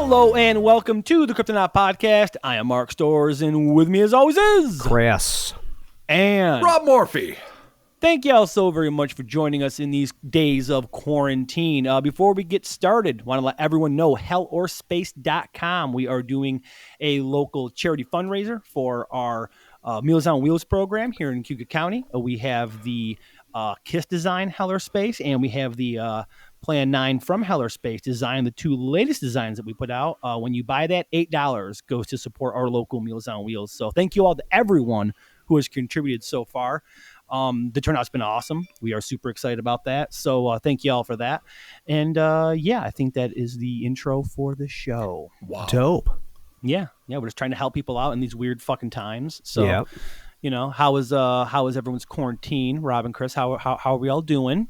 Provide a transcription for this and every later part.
Hello and welcome to the Kryptonaut Podcast. I am Mark Storrs, and with me as always is Chris and Rob Morphy. Thank you all so very much for joining us in these days of quarantine. Before we get started, I want to let everyone know hellorspace.com. We are doing a local charity fundraiser for our Meals on Wheels program here in Cuyahoga County. We have the KISS Design Hell or Space, and we have the Plan 9 from Hell or Space design, the two latest designs that we put out. When you buy that, $8 goes to support our local Meals on Wheels. So thank you all to everyone who has contributed so far. The turnout's been awesome. We are super excited about that. So thank you all for that. And yeah, I think that is the intro for the show. Wow. Dope. Yeah. We're just trying to help people out in these weird fucking times. So, you know, how is everyone's quarantine? Rob and Chris, how are we all doing?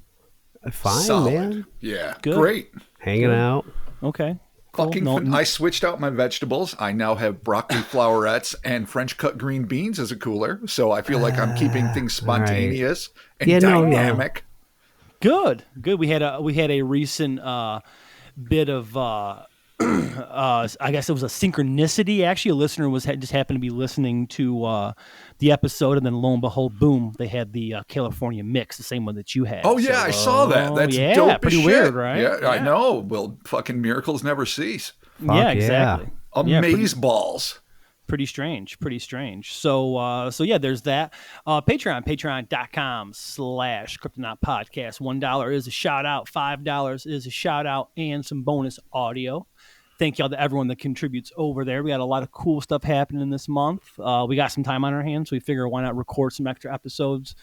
Fine, Solid. man. Yeah, Good. Great. Hanging out. Okay. Cool. I switched out my vegetables. I now have broccoli flowerets and French cut green beans as a cooler. So I feel like I'm keeping things spontaneous and dynamic. Good. We had a recent bit of I guess it was a synchronicity. Actually, a listener just happened to be listening to the episode, and then lo and behold, boom, they had the California mix, the same one that you had. Oh yeah, I saw that. That's dope pretty as weird, shit. right? Yeah, I know. Well, fucking miracles never cease. Yeah, exactly. Amaze balls. Pretty strange. So yeah, there's that. Patreon.com/Kryptonaut Podcast. $1 is a shout out. $5 is a shout out and some bonus audio. Thank y'all to everyone that contributes over there. We got a lot of cool stuff happening this month. We got some time on our hands, so we figure why not record some extra episodes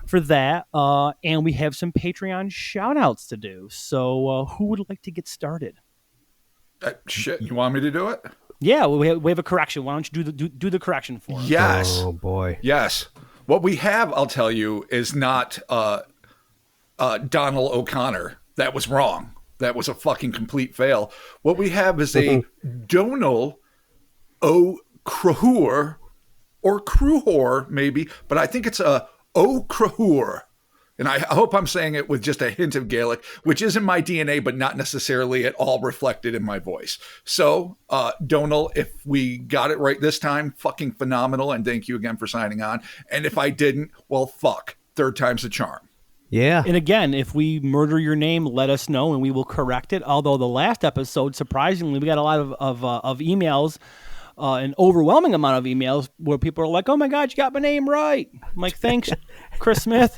for that. And we have some Patreon shout outs to do. So who would like to get started? Shit, you want me to do it? Yeah, we have a correction. Why don't you do the correction for us? Yes. Oh, boy. Yes. What we have, I'll tell you, is not Donald O'Connor. That was wrong. That was a fucking complete fail. What we have is a Donald O'Crahur, or Cruhor, maybe, but I think it's a O'Crahur. And I hope I'm saying it with just a hint of Gaelic, which is in my DNA, but not necessarily at all reflected in my voice. So, Donal, if we got it right this time, fucking phenomenal. And thank you again for signing on. And if I didn't, well, fuck. Third time's the charm. Yeah. And again, if we murder your name, let us know and we will correct it. Although the last episode, surprisingly, we got a lot of emails. An overwhelming amount of emails where people are like, "Oh my God, you got my name right!" I'm like, "Thanks, Chris Smith."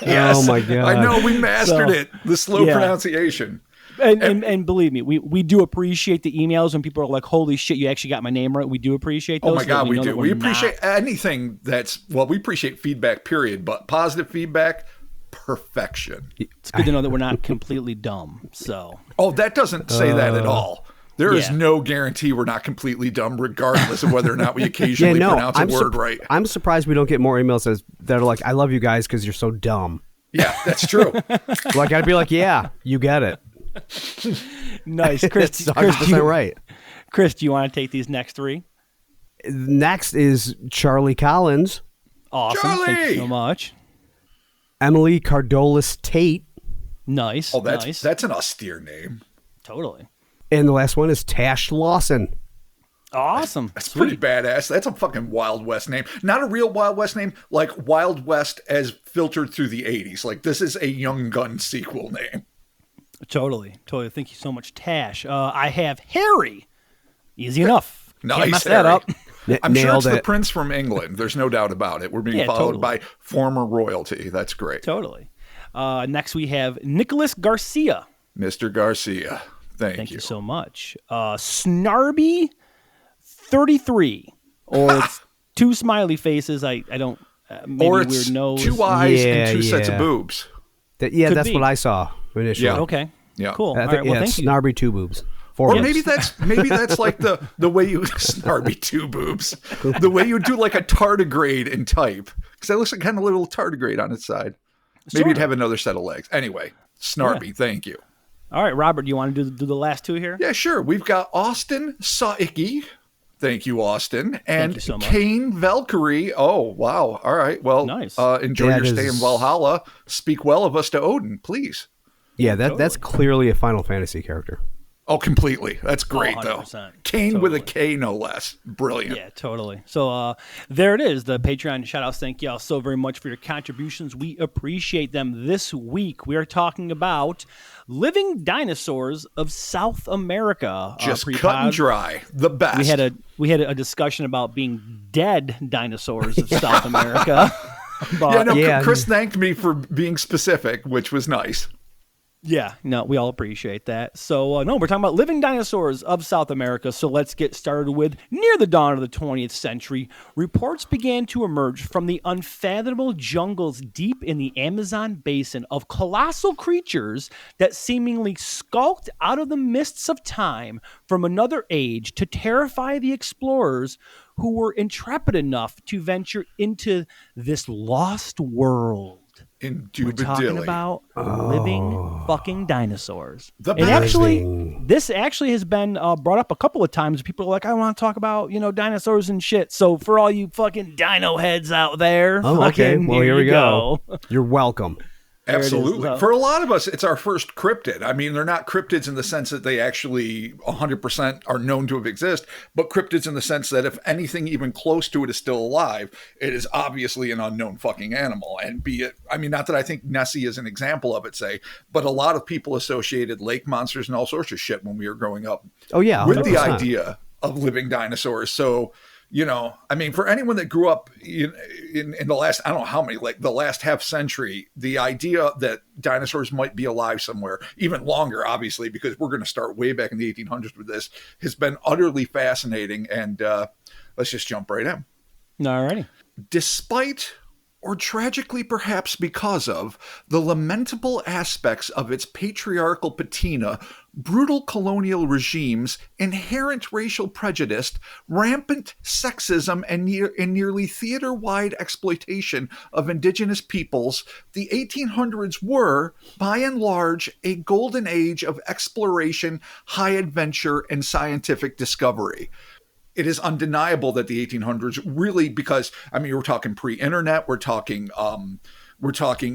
Yes. Oh my God! I know we mastered it. The slow pronunciation. And believe me, we do appreciate the emails when people are like, "Holy shit, you actually got my name right." We do appreciate those. Oh my God, we do. We appreciate anything we appreciate feedback. Period. But positive feedback, perfection. It's good to know that we're not completely dumb. So. Oh, that doesn't say that at all. There is no guarantee we're not completely dumb, regardless of whether or not we occasionally pronounce a word right. I'm surprised we don't get more emails that are like, "I love you guys because you're so dumb." Yeah, that's true. Like, I'd be like, "Yeah, you get it." Nice, Chris. It's 100% right. Chris, do you want to take these next three? Next is Charlie Collins. Awesome. Charlie! Thank you so much. Emily Cardolis Tate. Nice. Oh, nice. that's an austere name. Totally. And the last one is Tash Lawson. Awesome. That's pretty badass. That's a fucking Wild West name. Not a real Wild West name, like Wild West as filtered through the 80s. Like, this is a Young Gun sequel name. Totally. Thank you so much, Tash. I have Harry. Easy enough. Nice, Can't mess Harry. that up. I'm sure it's Nailed the it. Prince from England. There's no doubt about it. We're being followed by former royalty. That's great. Totally. Next, we have Nicholas Garcia. Mr. Garcia. Thank you so much. Snarby 33. Or it's two smiley faces. I don't. Maybe or it's weird nose. two eyes and two sets of boobs. That's what I saw initially. Yeah. Okay. Yeah. Cool. I All think, right. Well, thank you. Snarby two boobs. Or maybe that's like the way you snarby two boobs. The way you do like a tardigrade in type. Because that looks like kind of a little tardigrade on its side. Maybe it'd have another set of legs. Anyway, snarby, thank you. All right, Robert, do you want to do the last two here? Yeah, sure. We've got Austin Saicki. Thank you, Austin. And Thank you so much. Kane Valkyrie. Oh, wow. All right. Well, nice. Enjoy your stay in Valhalla. Speak well of us to Odin, please. Yeah, that's clearly a Final Fantasy character. Oh, completely. That's great, though. 100%. Kane with a Totally. K, no less. Brilliant. Yeah, totally. So there it is, the Patreon shout-outs. Thank you all so very much for your contributions. We appreciate them. This week, we are talking about living dinosaurs of South America. Just cut and dry. The best. We had a discussion about being dead dinosaurs of South America. But, Chris thanked me for being specific, which was nice. yeah, no, we all appreciate that. So, no, we're talking about living dinosaurs of South America. So let's get started with near the dawn of the 20th century. Reports began to emerge from the unfathomable jungles deep in the Amazon basin of colossal creatures that seemingly skulked out of the mists of time from another age to terrify the explorers who were intrepid enough to venture into this lost world. We're talking about living fucking dinosaurs. This actually has been brought up a couple of times. People are like, I want to talk about, dinosaurs and shit. So for all you fucking dino heads out there. Okay. Well, here we go. You're welcome. Absolutely. For a lot of us, it's our first cryptid. I mean, they're not cryptids in the sense that they actually 100% are known to have exist, but cryptids in the sense that if anything even close to it is still alive, it is obviously an unknown fucking animal. And not that I think Nessie is an example of it, say, but a lot of people associated lake monsters and all sorts of shit when we were growing up. Oh, yeah. 100%. With the idea of living dinosaurs. So, for anyone that grew up in the last, I don't know how many, like the last half century, the idea that dinosaurs might be alive somewhere, even longer, obviously, because we're going to start way back in the 1800s with this, has been utterly fascinating. And let's just jump right in. All righty. Despite, or tragically perhaps because of, the lamentable aspects of its patriarchal patina, brutal colonial regimes, inherent racial prejudice, rampant sexism, and nearly theater-wide exploitation of indigenous peoples, the 1800s were, by and large, a golden age of exploration, high adventure, and scientific discovery. It is undeniable that the 1800s really, because, we're talking pre-internet, we're talking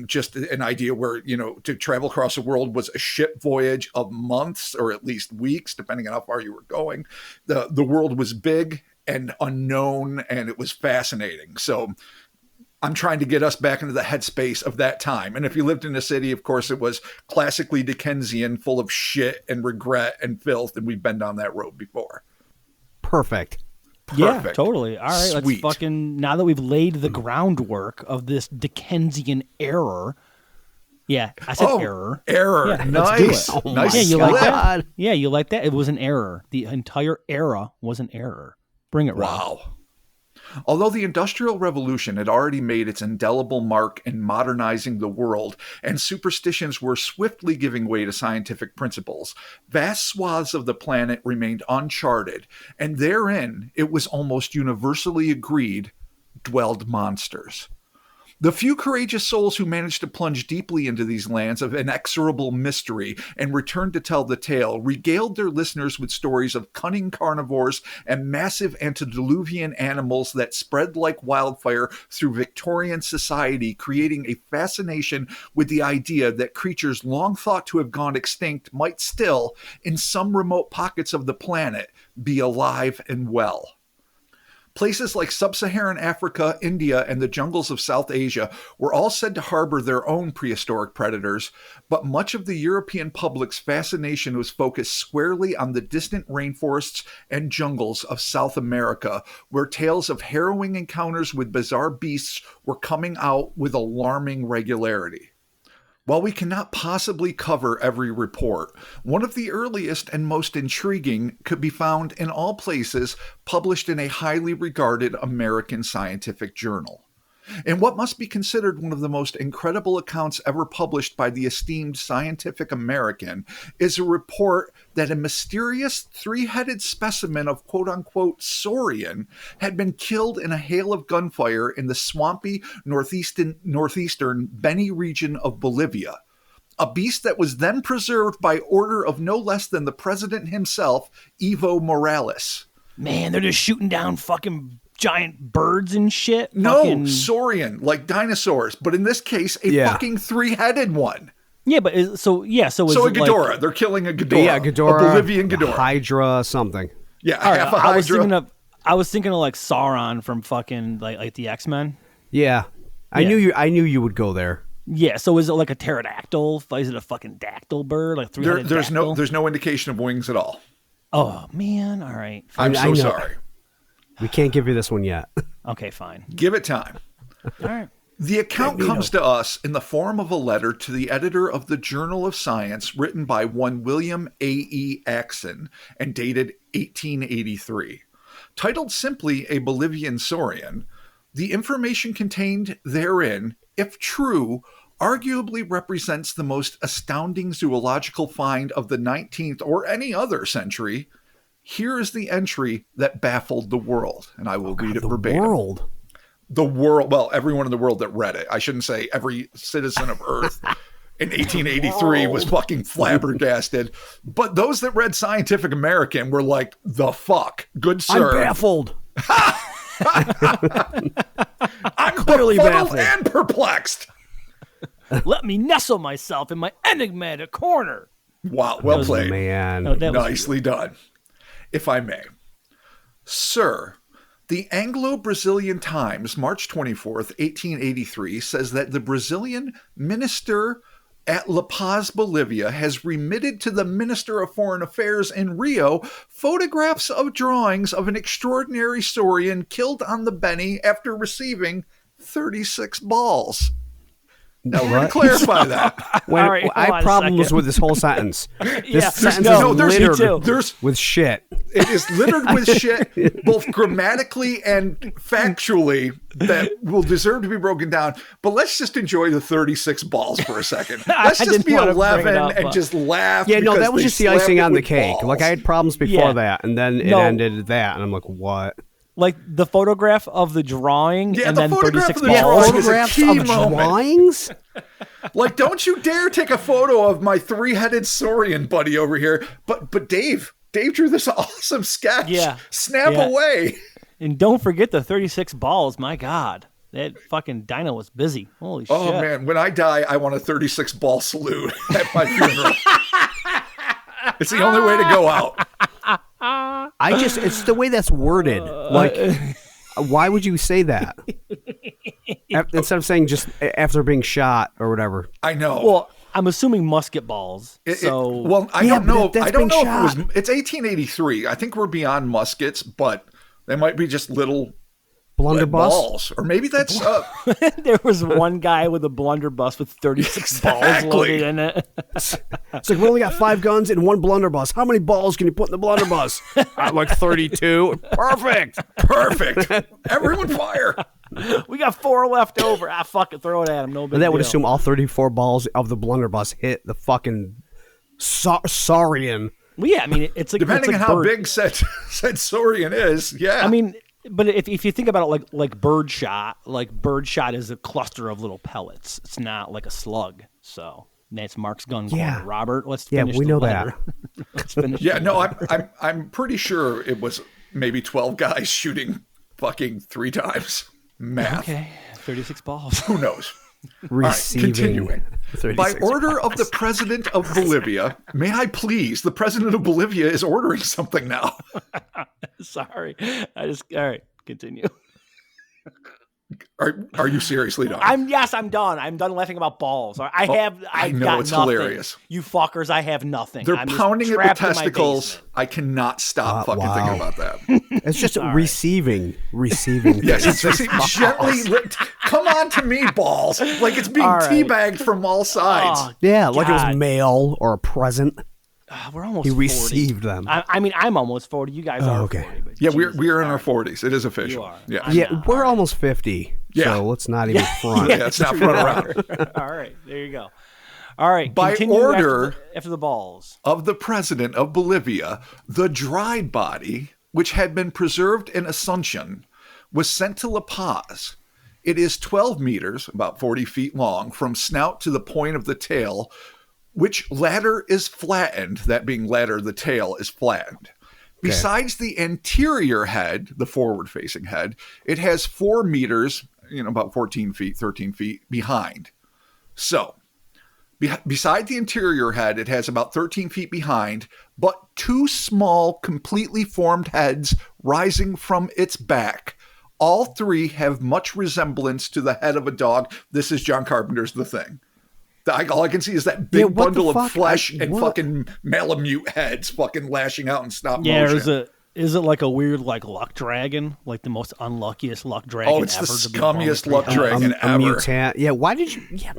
just an idea where, to travel across the world was a ship voyage of months or at least weeks, depending on how far you were going. The world was big and unknown, and it was fascinating. So I'm trying to get us back into the headspace of that time. And if you lived in a city, of course, it was classically Dickensian, full of shit and regret and filth, and we've been down that road before. Perfect. Yeah, totally. All right, Sweet. Let's now that we've laid the groundwork of this Dickensian error. Yeah, I said error. Error. Yeah, nice. Let's do it. Nice. Yeah, you like that? Yeah, you like that? It was an error. The entire era was an error. Bring it, Rob. Wow. Although the Industrial Revolution had already made its indelible mark in modernizing the world, and superstitions were swiftly giving way to scientific principles, vast swaths of the planet remained uncharted, and therein, it was almost universally agreed, dwelled monsters. The few courageous souls who managed to plunge deeply into these lands of inexorable mystery and returned to tell the tale regaled their listeners with stories of cunning carnivores and massive antediluvian animals that spread like wildfire through Victorian society, creating a fascination with the idea that creatures long thought to have gone extinct might still, in some remote pockets of the planet, be alive and well. Places like sub-Saharan Africa, India, and the jungles of South Asia were all said to harbor their own prehistoric predators, but much of the European public's fascination was focused squarely on the distant rainforests and jungles of South America, where tales of harrowing encounters with bizarre beasts were coming out with alarming regularity. While we cannot possibly cover every report, one of the earliest and most intriguing could be found in all places published in a highly regarded American scientific journal. In what must be considered one of the most incredible accounts ever published by the esteemed Scientific American is a report that a mysterious three-headed specimen of quote-unquote saurian had been killed in a hail of gunfire in the swampy northeastern Beni region of Bolivia. A beast that was then preserved by order of no less than the president himself, Evo Morales. Man, they're just shooting down fucking giant birds and shit. No, saurian, like dinosaurs, but in this case, a fucking three-headed one. Yeah, but so is So a it Ghidorah. like, They're killing a Ghidorah. Yeah, Ghidorah. A Bolivian Ghidorah. Hydra, something. Yeah, all right, half a Hydra. I was thinking of like Sauron from fucking like the X-Men. Yeah. I Yeah. knew you would go there. Yeah, so is it like a pterodactyl? Is it a fucking dactyl bird? Like three-headed dactyl? There's no indication of wings at all. Oh man, all right. I'm I so know. sorry. We can't give you this one yet. Okay, fine. Give it time. All right. The account comes to us in the form of a letter to the editor of the Journal of Science, written by one William A.E. Axon and dated 1883. Titled simply A Bolivian Saurian, the information contained therein, if true, arguably represents the most astounding zoological find of the 19th or any other century. Here is the entry that baffled the world, and I will read it verbatim. World. The world, well, everyone in the world that read it. I shouldn't say every citizen of Earth in 1883 was fucking flabbergasted. But those that read Scientific American were like, the fuck? Good sir. I'm baffled. I'm clearly befuddled baffled. and perplexed. Let me nestle myself in my enigmatic corner. Wow, well played. Man. No, that was Nicely done. If I may. Sir, the Anglo-Brazilian Times, March 24th, 1883, says that the Brazilian minister at La Paz, Bolivia, has remitted to the Minister of Foreign Affairs in Rio photographs of drawings of an extraordinary saurian killed on the Beni after receiving 36 balls. Now, we're going to clarify that. When All right, I hold on have a problems second. with this whole sentence. This Yeah, sentence no, is there's- me too. littered There's with shit. It is littered with shit, both grammatically and factually, that will deserve to be broken down. But let's just enjoy the 36 balls for a second. Let's I just didn't be wanna bring it 11 up, and but- just laugh. Yeah, no, because that was they just the slapped icing it on the with cake. balls. Like, I had problems before Yeah. that, and then it No. ended that, and I'm like, what? Like the photograph of the drawing Yeah, and the then photograph 36 of the balls. drawing is a Photographs key of moment. drawings? Like, don't you dare take a photo of my three-headed saurian buddy over here. But Dave drew this awesome sketch. Yeah. Snap Yeah. away. And don't forget the 36 balls. My God. That fucking dino was busy. Holy Oh, shit. man. When I die, I want a 36-ball salute at my funeral. It's the only way to go out. It's the way that's worded. Like, why would you say that? Instead of saying just after being shot or whatever. I know. Well, I'm assuming musket balls. I Yeah, don't know. but that's I don't know been if it was. shot. It's 1883. I think we're beyond muskets, but they might be just little lead Blunderbuss? balls, or maybe that's. There was one guy with a blunderbuss with 36 balls Exactly. loaded in it. It's like, we only got 5 guns and 1 blunderbuss. How many balls can you put in the blunderbuss? Like 32. Perfect. Perfect. Everyone fire. We got 4 left over. Fuck it, throw it at him. No big And that would deal. assume all 34 balls of the blunderbuss hit the fucking saurian. Well, yeah, I mean, it's like Depending it's like on how bird. big said saurian is, yeah. I mean, but if you think about it like birdshot is a cluster of little pellets. It's not like a slug. So that's Mark's gun corner. Yeah. Robert, let's Yeah, finish we the know letter. Let's finish. yeah. the No, letter. I'm pretty sure it was maybe 12 guys shooting fucking 3 times. Math. Okay, 36 balls. Who knows? Receiving. continuing. 36 By order of the president of Bolivia, may I please? The president of Bolivia is ordering something now. Sorry, all right. Continue. Are you seriously done? I'm done. I'm done laughing about balls. I know, got it's nothing. hilarious. You fuckers, I have nothing. They're I'm just pounding at the trapped in my testicles. basement. I cannot stop fucking wow. thinking about that. It's just receiving. Yes, it's just gently lit. Come on to me, balls. Like it's being All right. teabagged from all sides. Oh, Yeah, like it was God. mail or a present. We're almost He 40. received them. I mean, I'm almost 40. You guys are okay. 40. But Yeah, Jesus, we're in all our right. 40s. It is official. You are. Yeah. I'm Yeah, not. we're almost 50. Yeah. So let's not even front. Yeah, it's not front around. All right, there you go. All right, By continue order- after the balls. Of the president of Bolivia, the dried body, which had been preserved in Asuncion, was sent to La Paz. It is 12 meters, about 40 feet long, from snout to the point of the tail, which latter is flattened. That being latter, the tail is flattened. Besides the anterior head, the forward-facing head, it has 4 meters, about 14 feet, 13 feet behind. So, Beside the interior head, it has about 13 feet behind, but two small, completely formed heads rising from its back. All three have much resemblance to the head of a dog. This is John Carpenter's The Thing. All I can see is that big bundle of flesh and fucking Malamute heads fucking lashing out in stop motion. Is it like a weird like luck dragon? Like the most unluckiest luck dragon ever? Oh, it's the scummiest luck dragon ever. A mutant. Yeah, why did you... Yeah,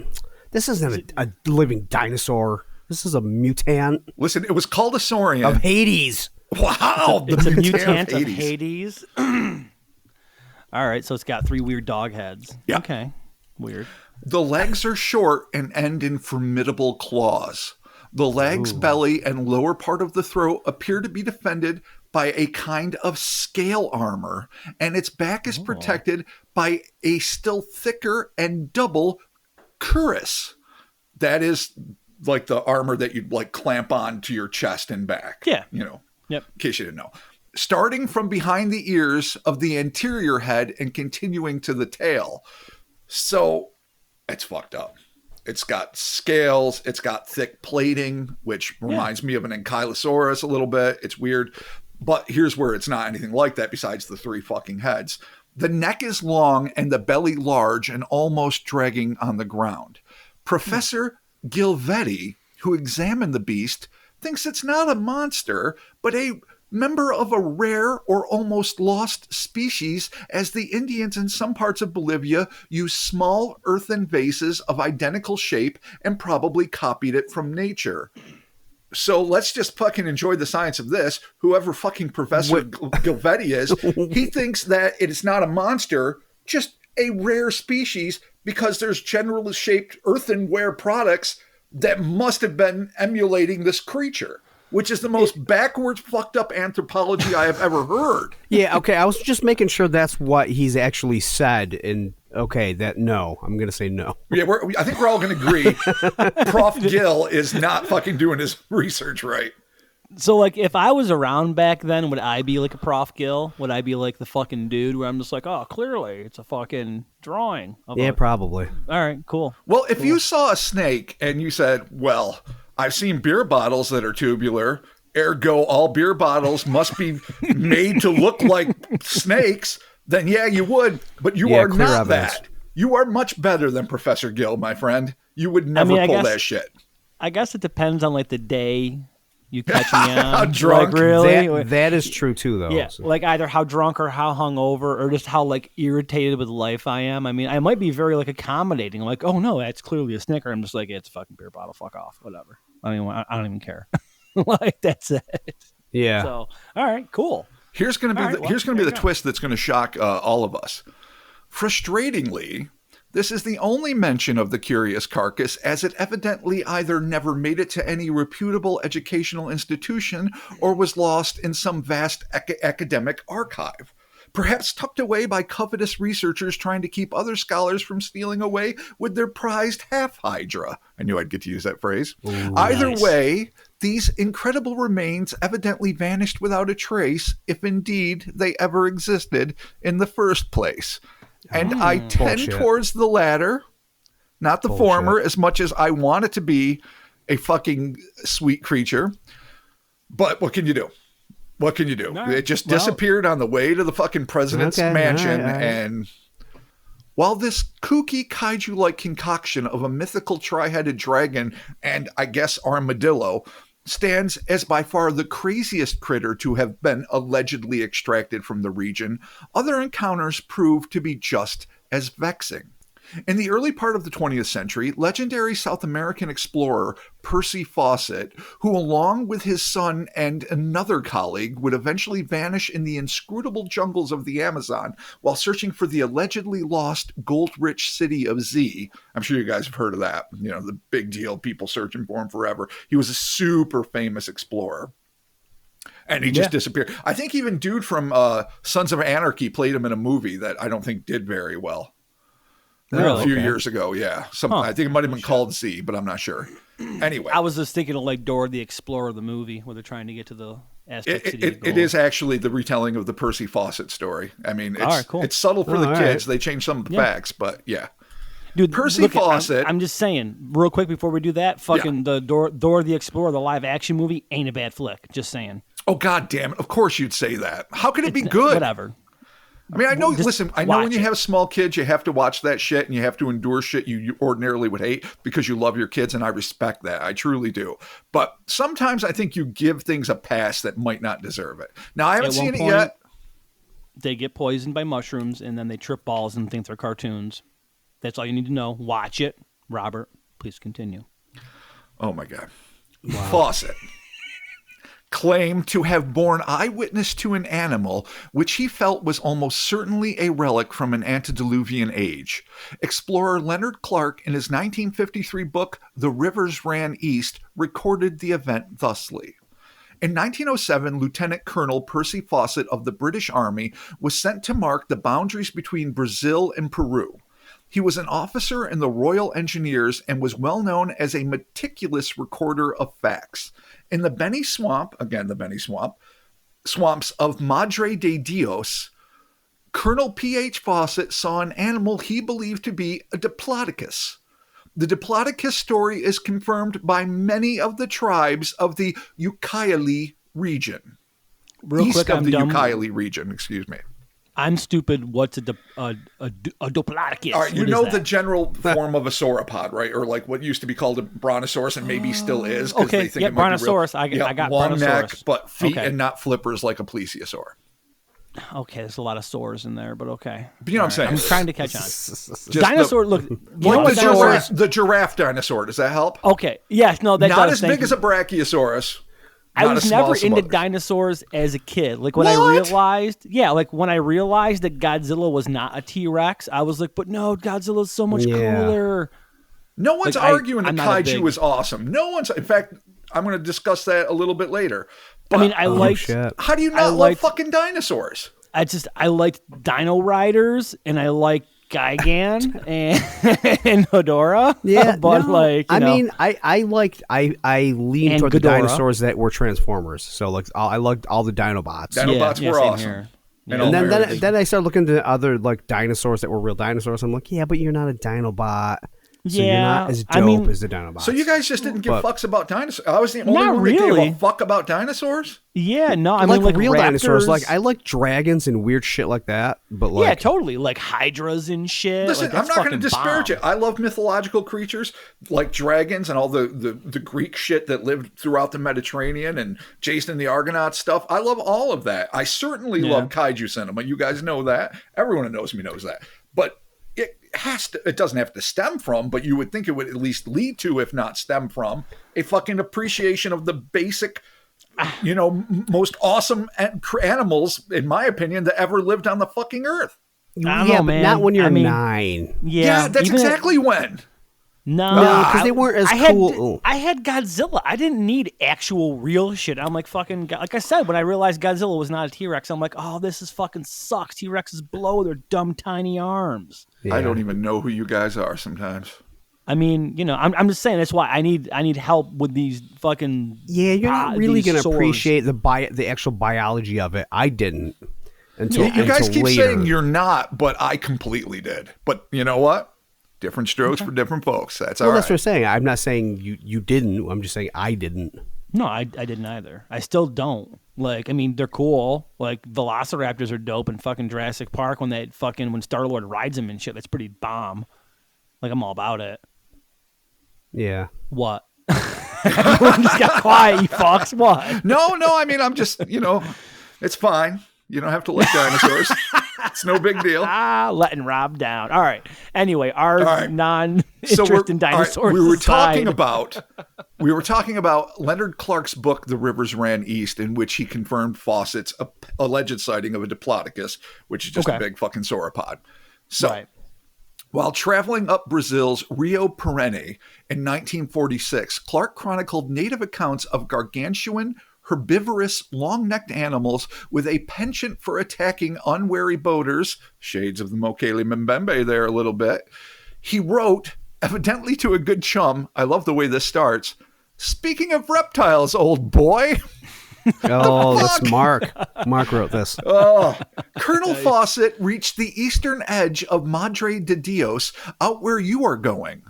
this isn't a living dinosaur. This is a mutant. Listen, it was called a Saurian. Of Hades. Wow. It's a mutant of Hades. All right, so it's got three weird dog heads. Yeah. Okay, weird. The legs are short and end in formidable claws. The legs, belly, and lower part of the throat appear to be defended by a kind of scale armor, and its back is protected by a still thicker and double cuirass. That is like the armor that you'd like clamp on to your chest and back. Yeah. In case you didn't know. Starting from behind the ears of the anterior head and continuing to the tail. So it's fucked up. It's got scales. It's got thick plating, which reminds me of an ankylosaurus a little bit. It's weird. But here's where it's not anything like that besides the three fucking heads. The neck is long and the belly large and almost dragging on the ground. Professor Gilvetti, who examined the beast, thinks it's not a monster, but a member of a rare or almost lost species, as the Indians in some parts of Bolivia use small earthen vases of identical shape and probably copied it from nature. So let's just fucking enjoy the science of this. Whoever fucking Professor Gilvetti is, he thinks that it is not a monster, just a rare species, because there's generally shaped earthenware products that must have been emulating this creature, which is the most backwards, fucked up anthropology I have ever heard. Yeah, okay, I was just making sure that's what he's actually said, and I'm going to say no. Yeah, I think we're all going to agree Prof. Gill is not fucking doing his research right. So, like, if I was around back then, would I be like a Prof. Gill? Would I be like the fucking dude where I'm just like, oh, clearly it's a fucking drawing? Probably. All right, cool. Well, if you saw a snake and you said, well, I've seen beer bottles that are tubular, ergo all beer bottles must be made to look like snakes, then yeah, you would. But you are not evidence. That. You are much better than Professor Gill, my friend. You would never pull that shit. I guess it depends on like the day you catch me on. How drunk. Like, really? That is true too, though. Yeah, like either how drunk or how hungover or just how like irritated with life I am. I mean, I might be very like accommodating. Like, oh no, that's clearly a Snicker. I'm just like, it's a fucking beer bottle. Fuck off. Whatever. I mean, I don't even care. Like, that's it. Yeah. So, all right, cool. Here's going to be the twist that's going to shock all of us. Frustratingly, this is the only mention of the curious carcass, as it evidently either never made it to any reputable educational institution or was lost in some vast academic archive. Perhaps tucked away by covetous researchers trying to keep other scholars from stealing away with their prized half-hydra. I knew I'd get to use that phrase. Ooh, Either nice. way, these incredible remains evidently vanished without a trace, if indeed they ever existed in the first place. And I tend towards the latter, not the former, as much as I want it to be a fucking sweet creature. But what can you do? What can you do? It just disappeared on the way to the fucking president's mansion. All right. And while this kooky kaiju-like concoction of a mythical tri-headed dragon and, I guess, armadillo stands as by far the craziest critter to have been allegedly extracted from the region, other encounters prove to be just as vexing. In the early part of the 20th century, legendary South American explorer Percy Fawcett, who along with his son and another colleague would eventually vanish in the inscrutable jungles of the Amazon while searching for the allegedly lost gold-rich city of Z. I'm sure you guys have heard of that. You know, the big deal, people searching for him forever. He was a super famous explorer. And he just disappeared. I think even dude from Sons of Anarchy played him in a movie that I don't think did very well. Really? A few years ago, yeah. I think it might have been called Z, but I'm not sure. Anyway. I was just thinking of like Dora the Explorer, the movie, where they're trying to get to the Aztec City. It is actually the retelling of the Percy Fawcett story. I mean, it's, all right, cool. It's subtle for the kids. Right. They change some of the facts, but yeah. Dude, Percy look, Fawcett. I'm just saying, real quick before we do that, fucking the Dora the Explorer, the live action movie, ain't a bad flick. Just saying. Oh, God damn it. Of course you'd say that. How could it be good? Whatever. I mean, I know, listen, I know when you it. have small kids, you have to watch that shit and you have to endure shit you ordinarily would hate because you love your kids, and I respect that. I truly do. But sometimes I think you give things a pass that might not deserve it. Now, I haven't seen it yet. They get poisoned by mushrooms, and then they trip balls and think they're cartoons. That's all you need to know. Watch it. Robert, please continue. Oh, my God. Wow. Fawcett claimed to have borne eyewitness to an animal which he felt was almost certainly a relic from an antediluvian age. Explorer Leonard Clark, in his 1953 book, The Rivers Ran East, recorded the event thusly. In 1907, Lieutenant Colonel Percy Fawcett of the British Army was sent to mark the boundaries between Brazil and Peru. He was an officer in the Royal Engineers and was well known as a meticulous recorder of facts. In the Beni Swamp, again the Beni Swamp, swamps of Madre de Dios, Colonel P.H. Fawcett saw an animal he believed to be a diplodocus. The diplodocus story is confirmed by many of the tribes of the Ucayali region. East of the Ucayali region, excuse me. I'm stupid. What's a diplodocus? All right, you know the general form of a sauropod, right? Or like what used to be called a brontosaurus and maybe still is. Okay, they think yeah, it might brontosaurus. Be real. I got long brontosaurus. neck, but feet and not flippers like a plesiosaur. Okay, there's a lot of sores in there, but okay. But you know what I'm saying? I'm trying to catch on. Dinosaur, look. The giraffe dinosaur. Does that help? Okay. Yes. No. That not does, as big as a brachiosaurus. I was never into dinosaurs as a kid. Like when I realized that Godzilla was not a T-Rex, I was like, but no, Godzilla's so much cooler. No one's arguing that kaiju is awesome. No one's. In fact, I'm going to discuss that a little bit later. But, I mean, I liked. How do you not love fucking dinosaurs? I liked Dino Riders, and I liked Gigan and Hedorah. Yeah, but I leaned toward the dinosaurs that were Transformers. So like, I liked all the Dinobots. Dinobots were awesome. Yeah. And then I started looking into other like dinosaurs that were real dinosaurs. I'm like, yeah, but you're not a Dinobot. So you're not as dope as the Dinobots. So you guys just didn't give fucks about dinosaurs? I was the only one that gave a fuck about dinosaurs? Yeah, no. I mean, like real raptors. Dinosaurs. Like, I like dragons and weird shit like that. But like, yeah, totally. Like hydras and shit. Listen, like, I'm not going to disparage it. I love mythological creatures like dragons and all the Greek shit that lived throughout the Mediterranean and Jason and the Argonaut stuff. I love all of that. I certainly love kaiju cinema. You guys know that. Everyone who knows me knows that. But it doesn't have to stem from, but you would think it would at least lead to, if not stem from, a fucking appreciation of the basic, most awesome animals, in my opinion, that ever lived on the fucking earth. I don't know, man. Not when you're 9. Yeah, that's exactly when. No, because they weren't as cool. I had Godzilla. I didn't need actual real shit. I'm like fucking, like I said, when I realized Godzilla was not a T-Rex, I'm like, oh, this is fucking sucks. T-Rexes blow their dumb tiny arms. Yeah. I don't even know who you guys are sometimes. I mean, I'm just saying that's why I need help with these fucking. Yeah, you're not really gonna appreciate the actual biology of it. I didn't until you guys keep later. saying you're not, but I completely did. But you know what? Different strokes for different folks. That's all right. That's what I'm saying. I'm not saying you didn't. I'm just saying I didn't. No, I didn't either. I still don't. Like, I mean, they're cool. Like, Velociraptors are dope in fucking Jurassic Park when Star-Lord rides them and shit. That's pretty bomb. Like, I'm all about it. Yeah. What? Everyone just got quiet, you fucks. What? No. I mean, I'm just, it's fine. You don't have to like dinosaurs. It's no big deal. Letting Rob down. All right. Anyway, our non-interest in dinosaurs. We were talking about Leonard Clark's book, The Rivers Ran East, in which he confirmed Fawcett's alleged sighting of a diplodocus, which is just a big fucking sauropod. So, while traveling up Brazil's Rio Parene in 1946, Clark chronicled native accounts of gargantuan, herbivorous, long-necked animals with a penchant for attacking unwary boaters, shades of the Mokele Mbembe there a little bit. He wrote, evidently to a good chum, I love the way this starts, "Speaking of reptiles, old boy." Oh, that's Mark. Mark wrote this. Oh, Colonel Fawcett reached the eastern edge of Madre de Dios, out where you are going.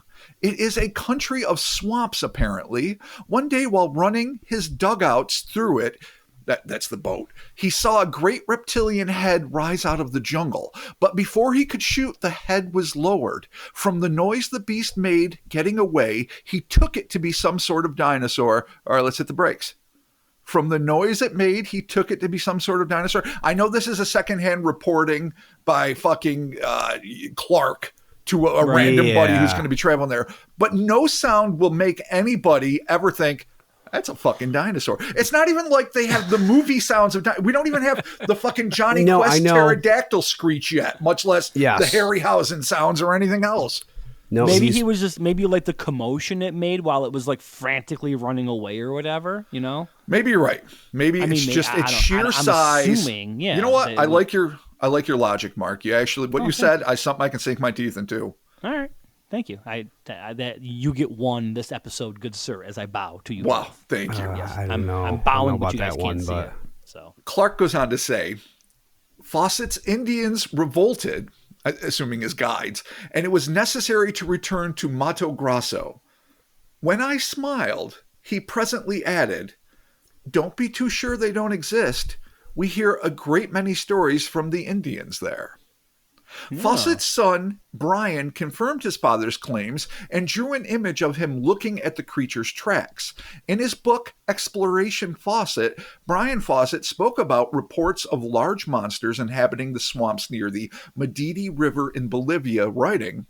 It is a country of swamps, apparently. One day, while running his dugouts through it, that's the boat, he saw a great reptilian head rise out of the jungle. But before he could shoot, the head was lowered. From the noise the beast made getting away, he took it to be some sort of dinosaur. All right, let's hit the brakes. From the noise it made, he took it to be some sort of dinosaur. I know this is a secondhand reporting by fucking Clark to a random buddy who's going to be traveling there. But no sound will make anybody ever think, that's a fucking dinosaur. It's not even like they have the movie sounds of we don't even have the fucking Johnny Quest pterodactyl screech yet, much less the Harryhausen sounds or anything else. No, maybe he was just like the commotion it made while it was like frantically running away or whatever, you know? Maybe you're right. Maybe it's sheer size. Assuming, yeah. You know what? I like your logic, Mark. You actually you said something I can sink my teeth into. All right. Thank you. That you get one this episode, good sir, as I bow to you. Wow, both. thank you. Yes, I don't know. I'm bowing, but you guys that can't one, see but... it. So Clark goes on to say, Fawcett's Indians revolted, assuming his guides, and it was necessary to return to Mato Grosso. When I smiled, he presently added, don't be too sure they don't exist. We hear a great many stories from the Indians there. Yeah. Fawcett's son, Brian, confirmed his father's claims and drew an image of him looking at the creature's tracks. In his book, Exploration Fawcett, Brian Fawcett spoke about reports of large monsters inhabiting the swamps near the Madidi River in Bolivia, writing,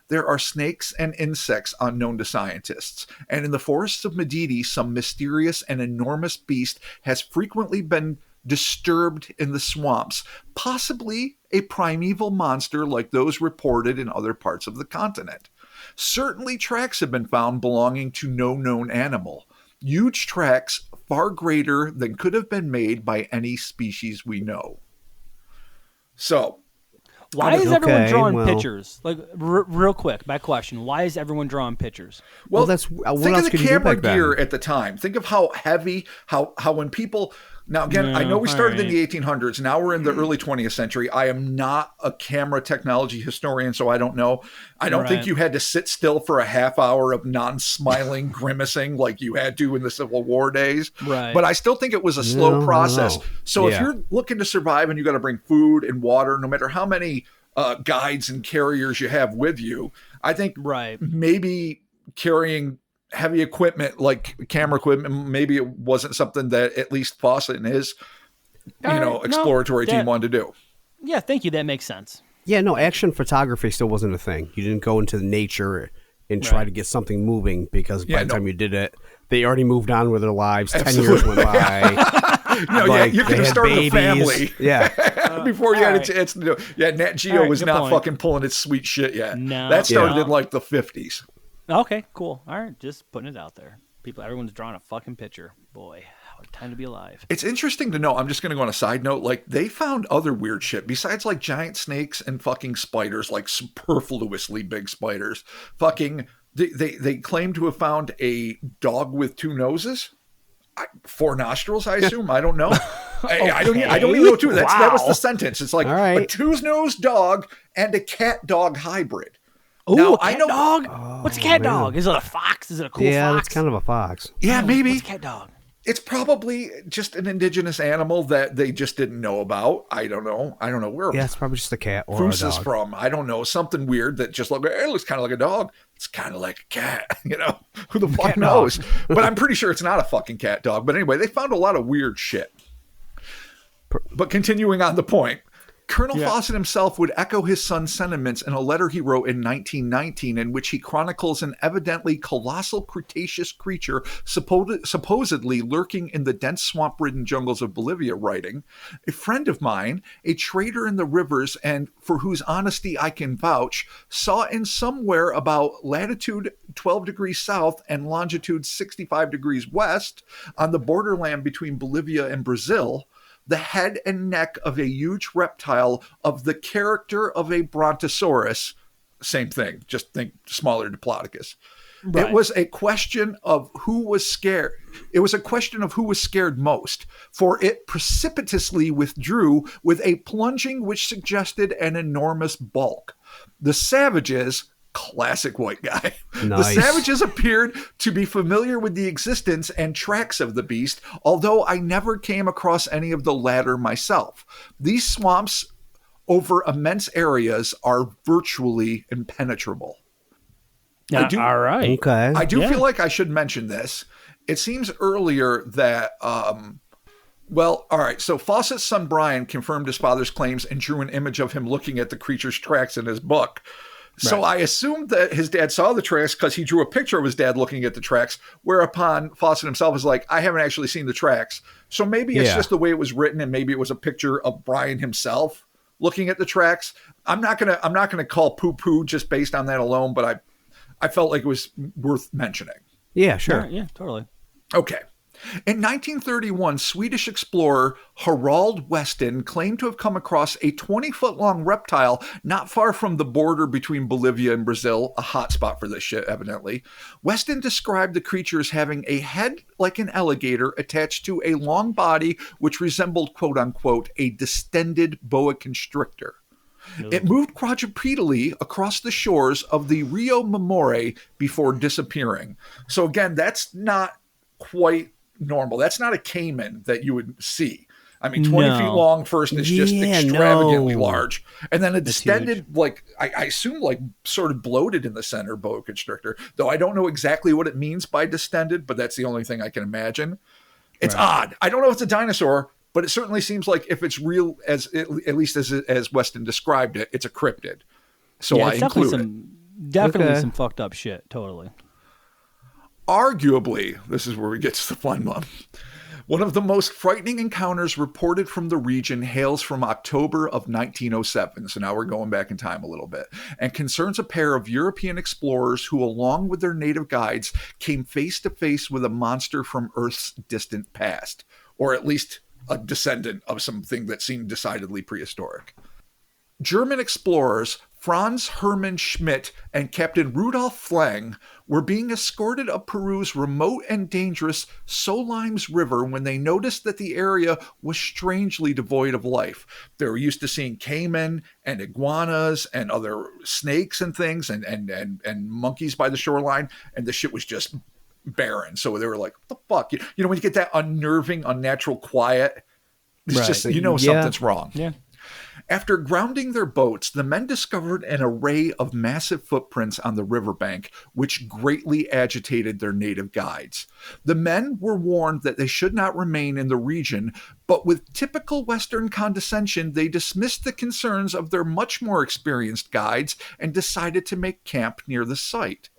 there are snakes and insects unknown to scientists, and in the forests of Madidi, some mysterious and enormous beast has frequently been disturbed in the swamps, possibly a primeval monster like those reported in other parts of the continent. Certainly tracks have been found belonging to no known animal. Huge tracks far greater than could have been made by any species we know. So, why is everyone drawing pictures? Like, real quick, my question: why is everyone drawing pictures? Well, that's think of the camera gear at the time. Think of how heavy, how when people. Now, again, I know we started in the 1800s. Now we're in the early 20th century. I am not a camera technology historian, so I don't know. I don't think you had to sit still for a half hour of non-smiling, grimacing like you had to in the Civil War days. Right. But I still think it was a slow process. So if you're looking to survive and you got to bring food and water, no matter how many guides and carriers you have with you, I think maybe carrying heavy equipment like camera equipment, maybe it wasn't something that at least Fawcett and his exploratory team wanted to do. Yeah, thank you. That makes sense. Yeah, no, action photography still wasn't a thing. You didn't go into nature and try to get something moving because by the time you did it, they already moved on with their lives. Absolutely. 10 years went by. You could have started a family. Yeah. Before you had a chance to do it. Yeah, Nat Geo was not fucking pulling its sweet shit yet. No. That started in like the 50s. Okay, cool. All right, just putting it out there. Everyone's drawing a fucking picture. Boy, what a time to be alive. It's interesting to know. I'm just going to go on a side note. Like, they found other weird shit besides like giant snakes and fucking spiders, like superfluously big spiders. Fucking, they claim to have found a dog with two noses. 4 nostrils, I assume. I don't know. I don't even know too. That was the sentence. It's like a 2-nosed dog and a cat dog hybrid. Oh, cat dog? What's a cat dog? Is it a fox? Is it a cool fox? Yeah, it's kind of a fox. Yeah, maybe. What's a cat dog? It's probably just an indigenous animal that they just didn't know about. I don't know where. Yeah, it's probably just a cat or Foos a dog. is from. I don't know. Something weird that just it looks kind of like a dog. It's kind of like a cat. Who the fuck knows? But I'm pretty sure it's not a fucking cat dog. But anyway, they found a lot of weird shit. But continuing on the point. Colonel Fawcett himself would echo his son's sentiments in a letter he wrote in 1919 in which he chronicles an evidently colossal Cretaceous creature supposedly lurking in the dense swamp-ridden jungles of Bolivia, writing, a friend of mine, a trader in the rivers and for whose honesty I can vouch, saw in somewhere about latitude 12 degrees south and longitude 65 degrees west on the borderland between Bolivia and Brazil, the head and neck of a huge reptile of the character of a brontosaurus, same thing. Just think smaller Diplodocus. Right. It was a question of who was scared. It was a question of who was scared most, for it precipitously withdrew with a plunging which suggested an enormous bulk. The savages, classic white guy, the Nice. savages appeared to be familiar with the existence and tracks of the beast, although I never came across any of the latter myself. These swamps over immense areas are virtually impenetrable. All right. Okay. I do Yeah. feel like I should mention this. It seems earlier that, well, all right. So Fawcett's son Brian confirmed his father's claims and drew an image of him looking at the creature's tracks in his book. So I assumed that his dad saw the tracks because he drew a picture of his dad looking at the tracks, whereupon Fawcett himself was like, I haven't actually seen the tracks. So maybe it's just the way it was written, and maybe it was a picture of Brian himself looking at the tracks. I'm not gonna call poo-poo just based on that alone, but I felt like it was worth mentioning. Yeah, sure. Yeah, totally. Okay. In 1931, Swedish explorer Harald Weston claimed to have come across a 20-foot-long reptile not far from the border between Bolivia and Brazil, a hotspot for this shit, evidently. Weston described the creature as having a head like an alligator attached to a long body which resembled, quote-unquote, a distended boa constrictor. It moved quadrupedally across the shores of the Rio Mamore before disappearing. So again, that's not quite normal. That's not a caiman that you would see. I mean, 20 feet long first is just extravagantly large. And then a distended, like, I assume, like, sort of bloated in the center boa constrictor, though I don't know exactly what it means by distended, but that's the only thing I can imagine. It's odd. I don't know if it's a dinosaur, but it certainly seems like if it's real, at least as Weston described it, it's a cryptid. So I include it. Definitely some fucked up shit. Totally. Arguably, this is where we get to the fun one. One of the most frightening encounters reported from the region hails from October of 1907. So now we're going back in time a little bit, and concerns a pair of European explorers who, along with their native guides, came face to face with a monster from Earth's distant past, or at least a descendant of something that seemed decidedly prehistoric. German explorers Franz Hermann Schmidt and Captain Rudolf Flang were being escorted up Peru's remote and dangerous Solimes River when they noticed that the area was strangely devoid of life. They were used to seeing caiman and iguanas and other snakes and things and monkeys by the shoreline, and the shit was just barren. So they were like, what the fuck? You know, when you get that unnerving, unnatural quiet, it's just, you know, something's wrong. Yeah. After grounding their boats, the men discovered an array of massive footprints on the riverbank, which greatly agitated their native guides. The men were warned that they should not remain in the region, but with typical Western condescension, they dismissed the concerns of their much more experienced guides and decided to make camp near the site.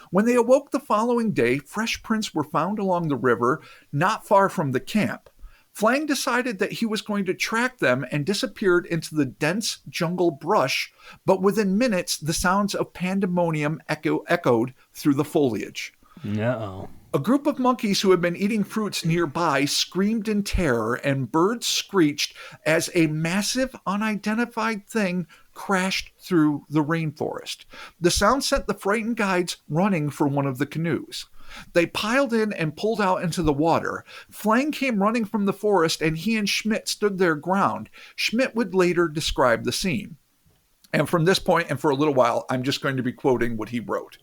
When they awoke the following day, fresh prints were found along the river, not far from the camp. Flang decided that he was going to track them and disappeared into the dense jungle brush, but within minutes, the sounds of pandemonium echoed through the foliage. No. A group of monkeys who had been eating fruits nearby screamed in terror, and birds screeched as a massive, unidentified thing crashed through the rainforest. The sound sent the frightened guides running for one of the canoes. They piled in and pulled out into the water. Flang came running from the forest, and he and Schmidt stood their ground. Schmidt would later describe the scene. And from this point, and for a little while, I'm just going to be quoting what he wrote.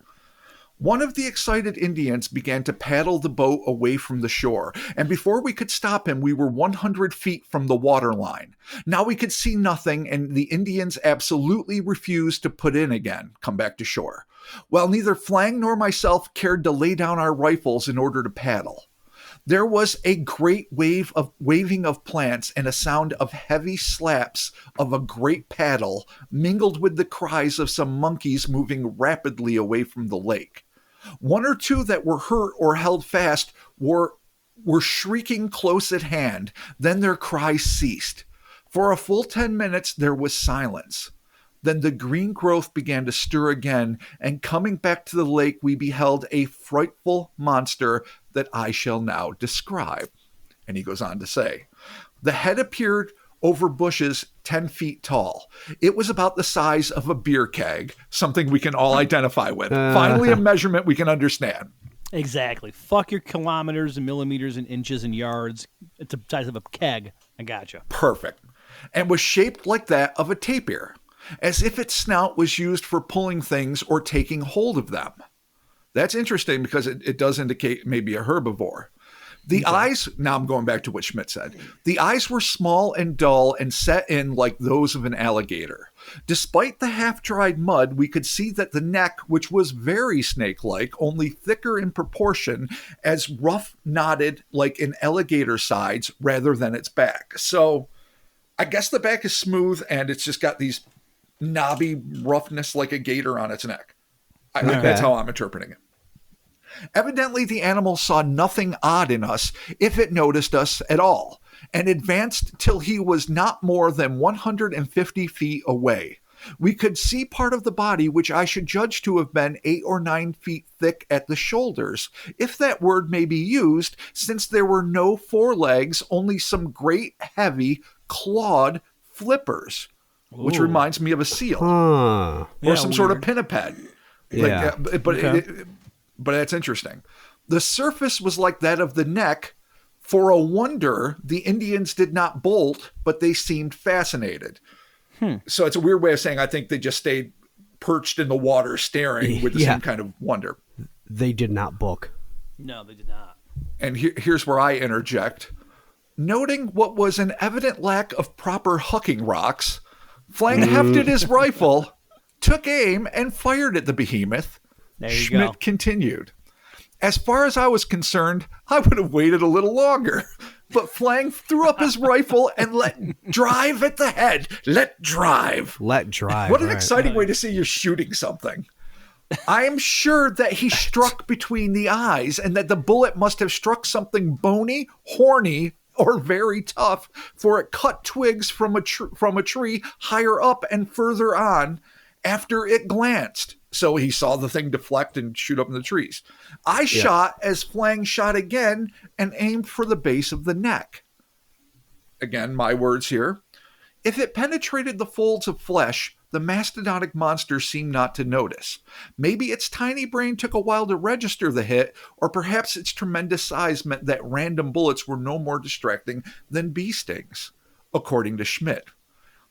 One of the excited Indians began to paddle the boat away from the shore, and before we could stop him, we were 100 feet from the waterline. Now we could see nothing, and the Indians absolutely refused to put in again, come back to shore, while neither Flang nor myself cared to lay down our rifles in order to paddle. There was a great waving of plants and a sound of heavy slaps of a great paddle, mingled with the cries of some monkeys moving rapidly away from the lake. One or two that were hurt or held fast were shrieking close at hand. Then their cries ceased. For a full 10 minutes there was silence. Then the green growth began to stir again, and coming back to the lake we beheld a frightful monster that I shall now describe. And he goes on to say, the head appeared over bushes 10 feet tall. It was about the size of a beer keg, something we can all identify with. Finally, a measurement we can understand. Exactly. Fuck your kilometers and millimeters and inches and yards. It's the size of a keg. I gotcha. Perfect. And was shaped like that of a tapir, as if its snout was used for pulling things or taking hold of them. That's interesting because it does indicate maybe a herbivore. The eyes, now I'm going back to what Schmidt said. The eyes were small and dull and set in like those of an alligator. Despite the half-dried mud, we could see that the neck, which was very snake-like, only thicker in proportion, as rough knotted like an alligator's sides rather than its back. So I guess the back is smooth and it's just got these knobby roughness like a gator on its neck. That's how I'm interpreting it. Evidently, the animal saw nothing odd in us if it noticed us at all, and advanced till he was not more than 150 feet away. We could see part of the body, which I should judge to have been 8 or 9 feet thick at the shoulders, if that word may be used, since there were no forelegs, only some great, heavy, clawed flippers, which reminds me of a seal or some sort of pinniped. Yeah. But that's interesting. The surface was like that of the neck. For a wonder, the Indians did not bolt, but they seemed fascinated. So it's a weird way of saying I think they just stayed perched in the water staring with the same kind of wonder. They did not book. No, they did not. And here's where I interject. Noting what was an evident lack of proper hucking rocks, Flang hefted his rifle, took aim, and fired at the behemoth. There you Schmidt go. continued. As far as I was concerned, I would have waited a little longer. But Flang threw up his rifle and let drive at the head. Let drive. Let drive. What an exciting way to see you're shooting something. I am sure that he struck between the eyes and that the bullet must have struck something bony, horny, or very tough, for it cut twigs from a tree higher up and further on after it glanced. So he saw the thing deflect and shoot up in the trees. I shot as Flang shot again and aimed for the base of the neck. Again, my words here. If it penetrated the folds of flesh, the mastodonic monster seemed not to notice. Maybe its tiny brain took a while to register the hit, or perhaps its tremendous size meant that random bullets were no more distracting than bee stings, according to Schmidt.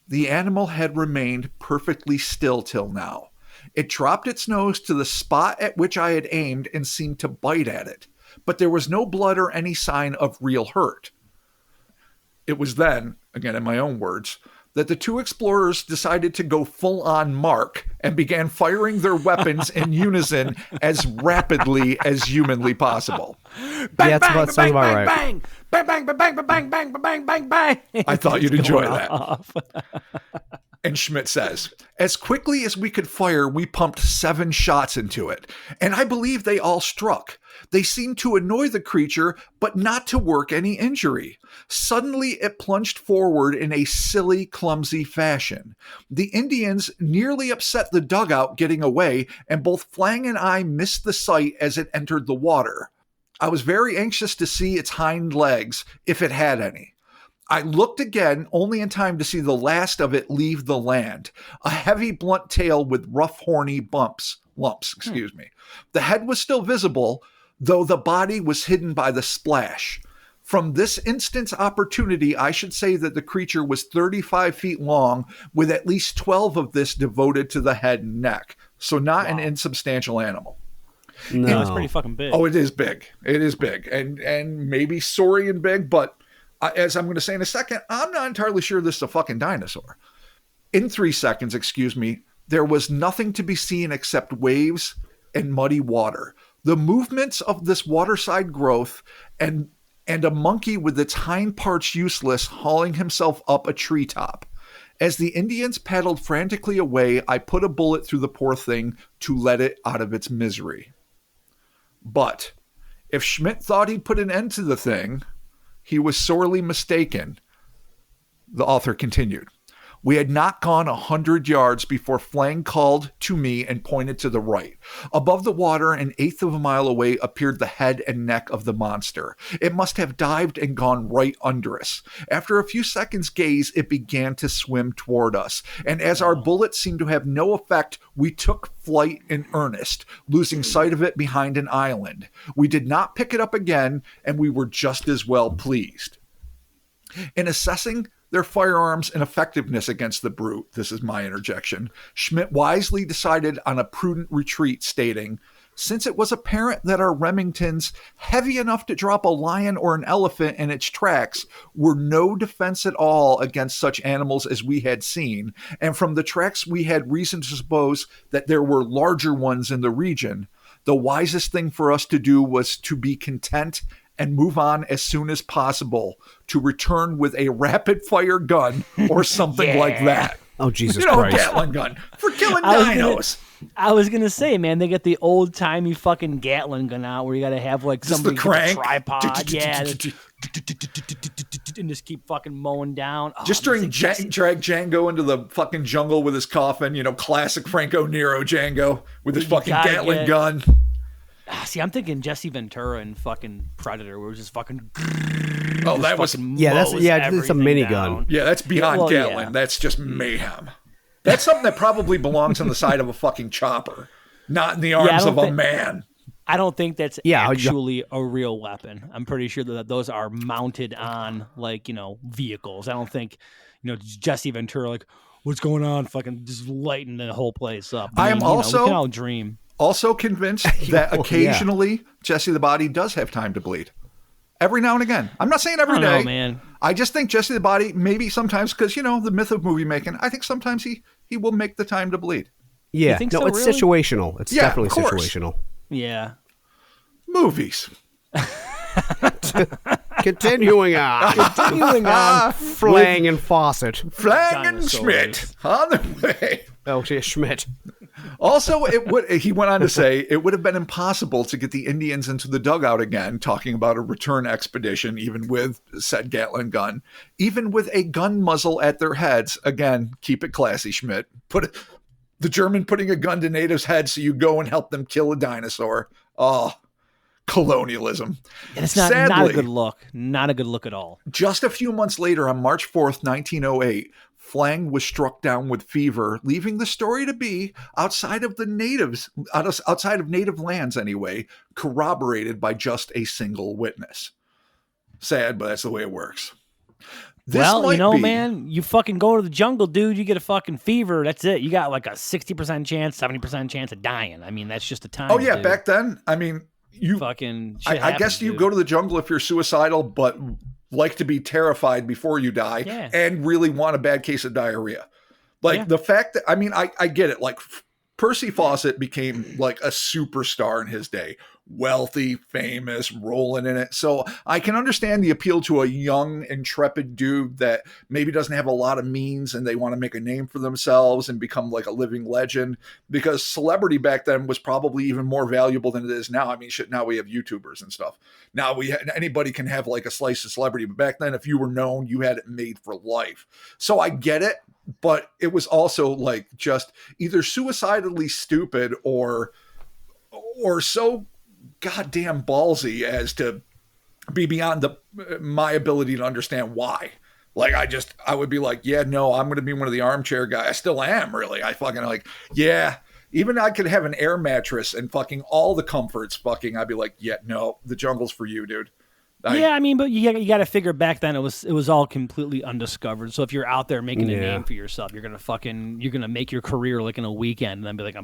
The animal had remained perfectly still till now. It dropped its nose to the spot at which I had aimed and seemed to bite at it, but there was no blood or any sign of real hurt. It was then, again in my own words, that the two explorers decided to go full-on Mark and began firing their weapons in unison as rapidly as humanly possible. Bang, Yeah, that's bang, about- sounds bang, about bang, right. bang, bang, bang, bang, bang, bang, bang, bang, bang, bang. I thought you'd enjoy that. Off. And Schmidt says, as quickly as we could fire, we pumped 7 shots into it. And I believe they all struck. They seemed to annoy the creature, but not to work any injury. Suddenly, it plunged forward in a silly, clumsy fashion. The Indians nearly upset the dugout getting away, and both Flang and I missed the sight as it entered the water. I was very anxious to see its hind legs, if it had any. I looked again, only in time to see the last of it leave the land. A heavy, blunt tail with rough, horny lumps. The head was still visible, though the body was hidden by the splash. From this instant's opportunity, I should say that the creature was 35 feet long, with at least 12 of this devoted to the head and neck. So not an insubstantial animal. No. That's pretty fucking big. Oh, it is big. It is big. And maybe saurian big, but as I'm going to say in a second, I'm not entirely sure this is a fucking dinosaur. In 3 seconds, there was nothing to be seen except waves and muddy water. The movements of this waterside growth and a monkey with its hind parts useless hauling himself up a treetop. As the Indians paddled frantically away, I put a bullet through the poor thing to let it out of its misery. But if Schmidt thought he'd put an end to the thing, he was sorely mistaken. The author continued. We had not gone 100 yards before Flang called to me and pointed to the right. Above the water, an eighth of a mile away, appeared the head and neck of the monster. It must have dived and gone right under us. After a few seconds' gaze, it began to swim toward us, and as our bullets seemed to have no effect, we took flight in earnest, losing sight of it behind an island. We did not pick it up again, and we were just as well pleased. In assessing their firearms and effectiveness against the brute, this is my interjection, Schmidt wisely decided on a prudent retreat, stating, since it was apparent that our Remingtons, heavy enough to drop a lion or an elephant in its tracks, were no defense at all against such animals as we had seen, and from the tracks we had reason to suppose that there were larger ones in the region, the wisest thing for us to do was to be content and move on as soon as possible, to return with a rapid-fire gun or something like that. Oh, Jesus You know, Christ. Gatling gun for killing dinos. I was gonna say, man, they get the old timey fucking Gatling gun out where you gotta have like Just somebody the crank. with a tripod, yeah, and just keep fucking mowing down. Oh, Just drag Django into the fucking jungle with his coffin, you know, classic Franco Nero Django with his fucking Gatling gun. See, I'm thinking Jesse Ventura and fucking Predator, where it was just fucking. Oh, that was that's a minigun. Yeah, that's beyond Well, Gatling. yeah. That's just mayhem. That's something that probably belongs on the side of a fucking chopper, not in the arms of a man. I don't think that's actually a real weapon. I'm pretty sure that those are mounted on, like, you know, vehicles. I don't think, you know, Jesse Ventura, like, what's going on? Fucking just lighting the whole place up. I am also, we can all dream. Also convinced that occasionally Jesse the Body does have time to bleed. Every now and again. I'm not saying every day. Know, man. I just think Jesse the Body, maybe sometimes, because, you know, the myth of movie making, I think sometimes he will make the time to bleed. Yeah. You think no, so, it's really? situational. It's definitely situational. Yeah. Movies. Continuing on. Flang and Fawcett. Flang and Schmidt on the way. Oh, yeah, Schmidt. Also, he went on to say, it would have been impossible to get the Indians into the dugout again, talking about a return expedition, even with said Gatling gun, even with a gun muzzle at their heads. Again, keep it classy, Schmidt. The German putting a gun to natives' heads so you go and help them kill a dinosaur. Oh, colonialism. And it's not a good look. Not a good look at all. Just a few months later, on March 4th, 1908, Flang was struck down with fever, leaving the story to be, outside of native lands anyway, corroborated by just a single witness. Sad, but that's the way it works. Man, you fucking go to the jungle, dude, you get a fucking fever, that's it. You got like a 60% chance, 70% chance of dying. I mean, that's just a time. Oh, yeah, dude. back then, I mean, I guess you go to the jungle if you're suicidal, but like to be terrified before you die and really want a bad case of diarrhea. Like the fact that, I mean, I get it. Like Percy Fawcett became like a superstar in his day, wealthy, famous, rolling in it. So I can understand the appeal to a young, intrepid dude that maybe doesn't have a lot of means and they want to make a name for themselves and become like a living legend, because celebrity back then was probably even more valuable than it is now. I mean, shit, now we have YouTubers and stuff. Now anybody can have like a slice of celebrity, but back then, if you were known, you had it made for life. So I get it, but it was also like just either suicidally stupid or so goddamn ballsy as to be beyond my ability to understand why. Like, I would be like, yeah, no, I'm going to be one of the armchair guys. I still am, really. I fucking like, yeah, even I could have an air mattress and fucking all the comforts fucking, I'd be like, yeah, no, the jungle's for you, dude. I mean, but you got to figure back then it was all completely undiscovered. So if you're out there making a name for yourself, you're gonna make your career like in a weekend, and then be like,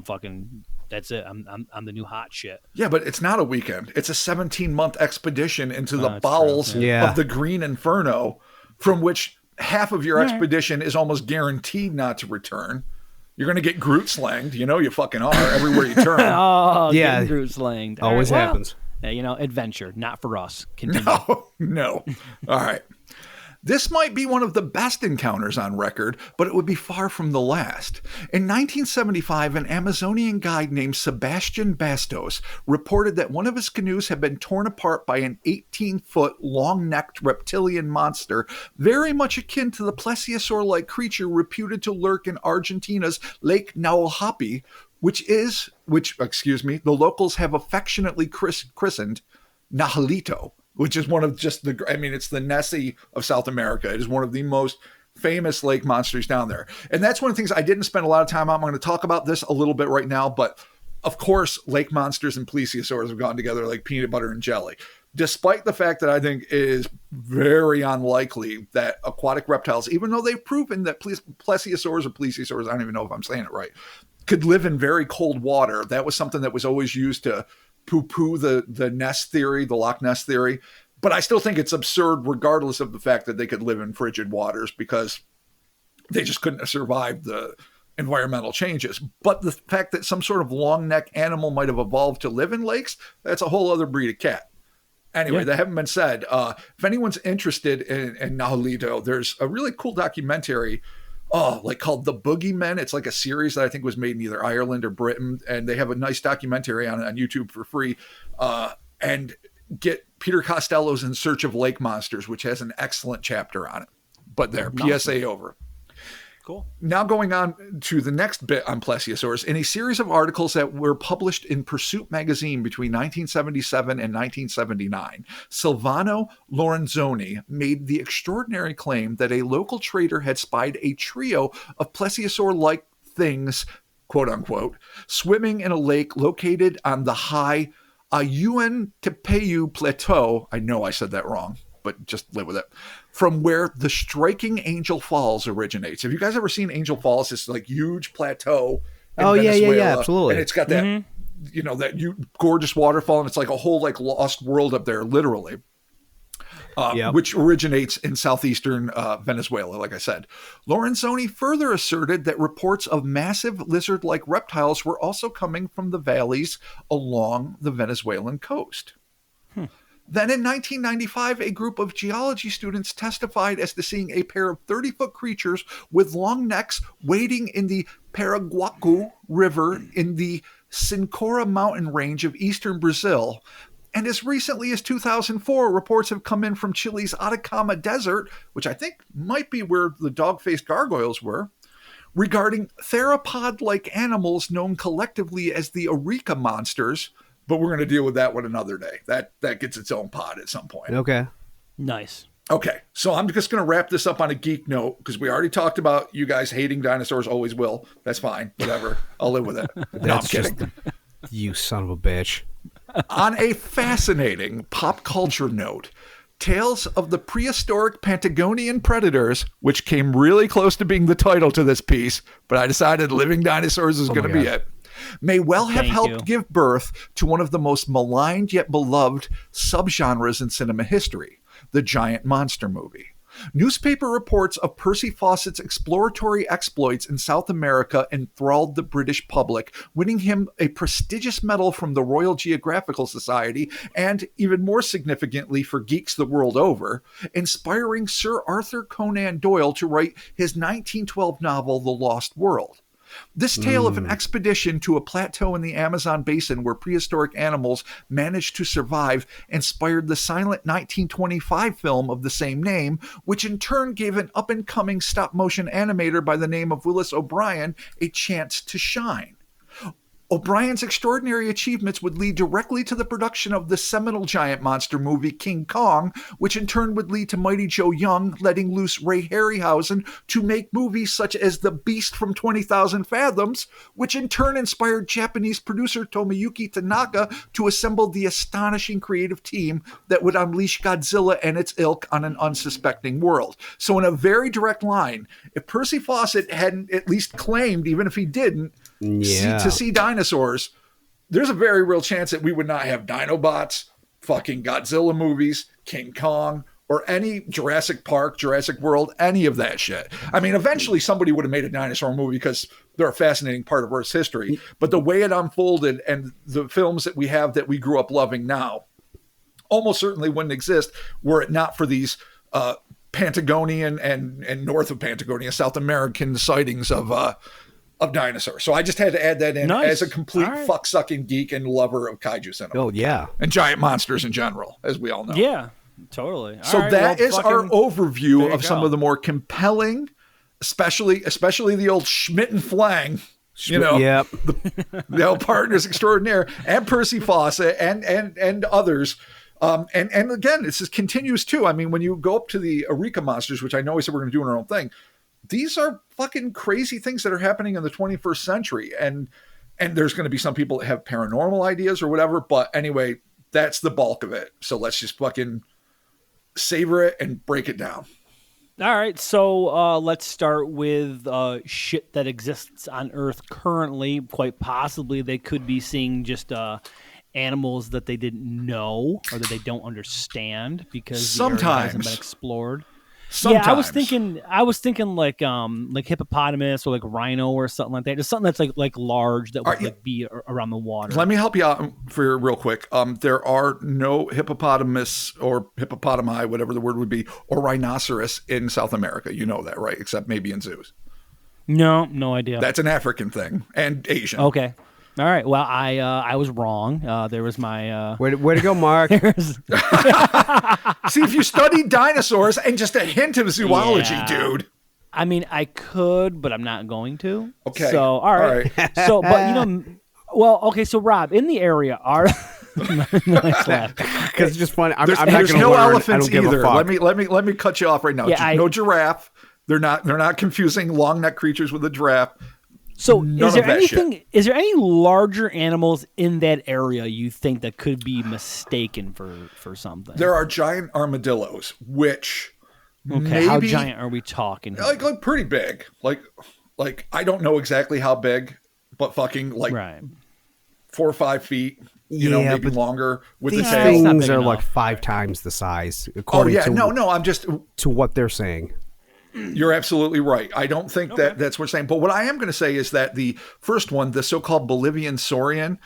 that's it. I'm the new hot shit. Yeah, but it's not a weekend. It's a 17-month expedition into the bowels of the Green Inferno, from which half of your expedition is almost guaranteed not to return. You're gonna get Groot slanged. You know you fucking are everywhere you turn. Getting Groot slanged. Always happens. Adventure, not for us. Continue. No. All right. This might be one of the best encounters on record, but it would be far from the last. In 1975, an Amazonian guide named Sebastian Bastos reported that one of his canoes had been torn apart by an 18-foot long-necked reptilian monster, very much akin to the plesiosaur-like creature reputed to lurk in Argentina's Lake Nahuelhuapi, which the locals have affectionately christened Nahuelito, which is one of it's the Nessie of South America. It is one of the most famous lake monsters down there. And that's one of the things I didn't spend a lot of time on. I'm going to talk about this a little bit right now, but of course, lake monsters and plesiosaurs have gone together like peanut butter and jelly. Despite the fact that I think it is very unlikely that aquatic reptiles, even though they've proven that plesiosaurs, I don't even know if I'm saying it right, could live in very cold water. That was something that was always used to poo-poo the Ness theory, the Loch Ness theory. But I still think it's absurd regardless of the fact that they could live in frigid waters because they just couldn't have survived the environmental changes. But the fact that some sort of long neck animal might have evolved to live in lakes, that's a whole other breed of cat. Anyway, That having been said, if anyone's interested in Nahuelito, there's a really cool documentary called The Boogeymen. It's like a series that I think was made in either Ireland or Britain, and they have a nice documentary on YouTube for free. And get Peter Costello's In Search of Lake Monsters, which has an excellent chapter on it. But there, PSA over. Cool. Now going on to the next bit on plesiosaurs. In a series of articles that were published in Pursuit magazine between 1977 and 1979, Silvano Lorenzoni made the extraordinary claim that a local trader had spied a trio of plesiosaur-like things, quote unquote, swimming in a lake located on the high Ayuan Tepeyu Plateau. I know I said that wrong, but just live with it. From where the striking Angel Falls originates. Have you guys ever seen Angel Falls? This like huge plateau in Venezuela, yeah, absolutely. And it's got that, that gorgeous waterfall, and it's like a whole like lost world up there, literally. Which originates in southeastern Venezuela, like I said. Lorenzoni further asserted that reports of massive lizard-like reptiles were also coming from the valleys along the Venezuelan coast. Then in 1995, a group of geology students testified as to seeing a pair of 30-foot creatures with long necks wading in the Paraguacu River in the Sincora mountain range of eastern Brazil. And as recently as 2004, reports have come in from Chile's Atacama Desert, which I think might be where the dog-faced gargoyles were, regarding theropod-like animals known collectively as the Eureka monsters. But we're going to deal with that one another day. That gets its own pod at some point. Okay. Nice. Okay, so I'm just going to wrap this up on a geek note because we already talked about you guys hating dinosaurs, always will. That's fine. Whatever. I'll live with it. No, I'm kidding. You son of a bitch. On a fascinating pop culture note, Tales of the Prehistoric Patagonian Predators, which came really close to being the title to this piece, but I decided Living Dinosaurs is going to be it, may well have helped give birth to one of the most maligned yet beloved subgenres in cinema history, the giant monster movie. Newspaper reports of Percy Fawcett's exploratory exploits in South America enthralled the British public, winning him a prestigious medal from the Royal Geographical Society and, even more significantly for geeks the world over, inspiring Sir Arthur Conan Doyle to write his 1912 novel The Lost World. This tale of an expedition to a plateau in the Amazon basin where prehistoric animals managed to survive inspired the silent 1925 film of the same name, which in turn gave an up-and-coming stop-motion animator by the name of Willis O'Brien a chance to shine. O'Brien's extraordinary achievements would lead directly to the production of the seminal giant monster movie King Kong, which in turn would lead to Mighty Joe Young letting loose Ray Harryhausen to make movies such as The Beast from 20,000 Fathoms, which in turn inspired Japanese producer Tomoyuki Tanaka to assemble the astonishing creative team that would unleash Godzilla and its ilk on an unsuspecting world. So in a very direct line, if Percy Fawcett hadn't at least claimed, even if he didn't, to see dinosaurs, there's a very real chance that we would not have Dinobots, fucking Godzilla movies, King Kong, or any Jurassic Park, Jurassic World, any of that shit. I mean, eventually somebody would have made a dinosaur movie because they're a fascinating part of Earth's history. But the way it unfolded and the films that we have that we grew up loving now almost certainly wouldn't exist were it not for these Patagonian and north of Patagonia, South American sightings of dinosaurs. So I just had to add that in as a complete fuck-sucking geek and lover of kaiju cinema. Oh, yeah. And giant monsters in general, as we all know. Yeah, totally. So that is our overview of some of the more compelling, especially the old Schmidt and Flang, Yep. the old partners extraordinaire, and Percy Fawcett and others. And again, this is continuous too. I mean, when you go up to the Eureka monsters, which I know we said we're going to do in our own thing, these are fucking crazy things that are happening in the 21st century. And there's going to be some people that have paranormal ideas or whatever. But anyway, that's the bulk of it. So let's just fucking savor it and break it down. All right, so let's start with shit that exists on Earth currently. Quite possibly they could be seeing just animals that they didn't know or that they don't understand because the area hasn't been explored. Sometimes. Yeah, I was thinking like hippopotamus or like rhino or something like that. Just something that's like large that would be around the water. Let me help you out for real quick. There are no hippopotamus or hippopotami, whatever the word would be, or rhinoceros in South America. You know that, right? Except maybe in zoos. No idea. That's an African thing and Asian. Okay. All right. Well, I was wrong. There was my Way to go, Mark. See, if you studied dinosaurs and just a hint of zoology, dude. I mean, I could, but I'm not going to. Okay. So, all right. So, but okay. So, Rob, in the area are nice laugh. Because it's just funny. I'm not There's going to no learn. elephants I don't give either. a fuck. Let me cut you off right now. Yeah, No giraffe. They're not confusing long neck creatures with a giraffe. So None is there of that anything? shit. Is there any larger animals in that area you think that could be mistaken for something? There are giant armadillos, which okay. How giant are we talking? Like pretty big. Like I don't know exactly how big, but fucking like 4 or 5 feet. Maybe longer with the These tail. things are like 5 times the size. According to no. I'm just to what they're saying. You're absolutely right. I don't think that's what we're saying. But what I am going to say is that the first one, the so-called Bolivian saurian,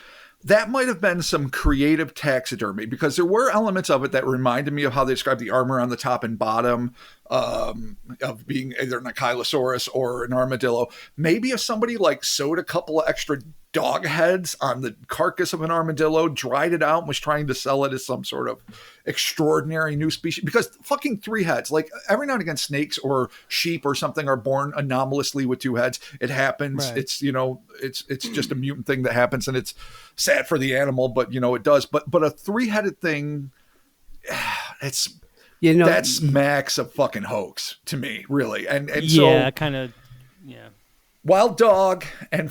that might have been some creative taxidermy because there were elements of it that reminded me of how they described the armor on the top and bottom of being either an ankylosaurus or an armadillo. Maybe if somebody like sewed a couple of extra dog heads on the carcass of an armadillo, dried it out, and was trying to sell it as some sort of extraordinary new species. Because fucking 3 heads, like every now and again, snakes or sheep or something are born anomalously with 2 heads. It happens. Right. It's it's just a mutant thing that happens, and it's sad for the animal, but it does. But a 3-headed thing, it's that's max of fucking hoax to me, really. And so kind of, yeah. Wild dog and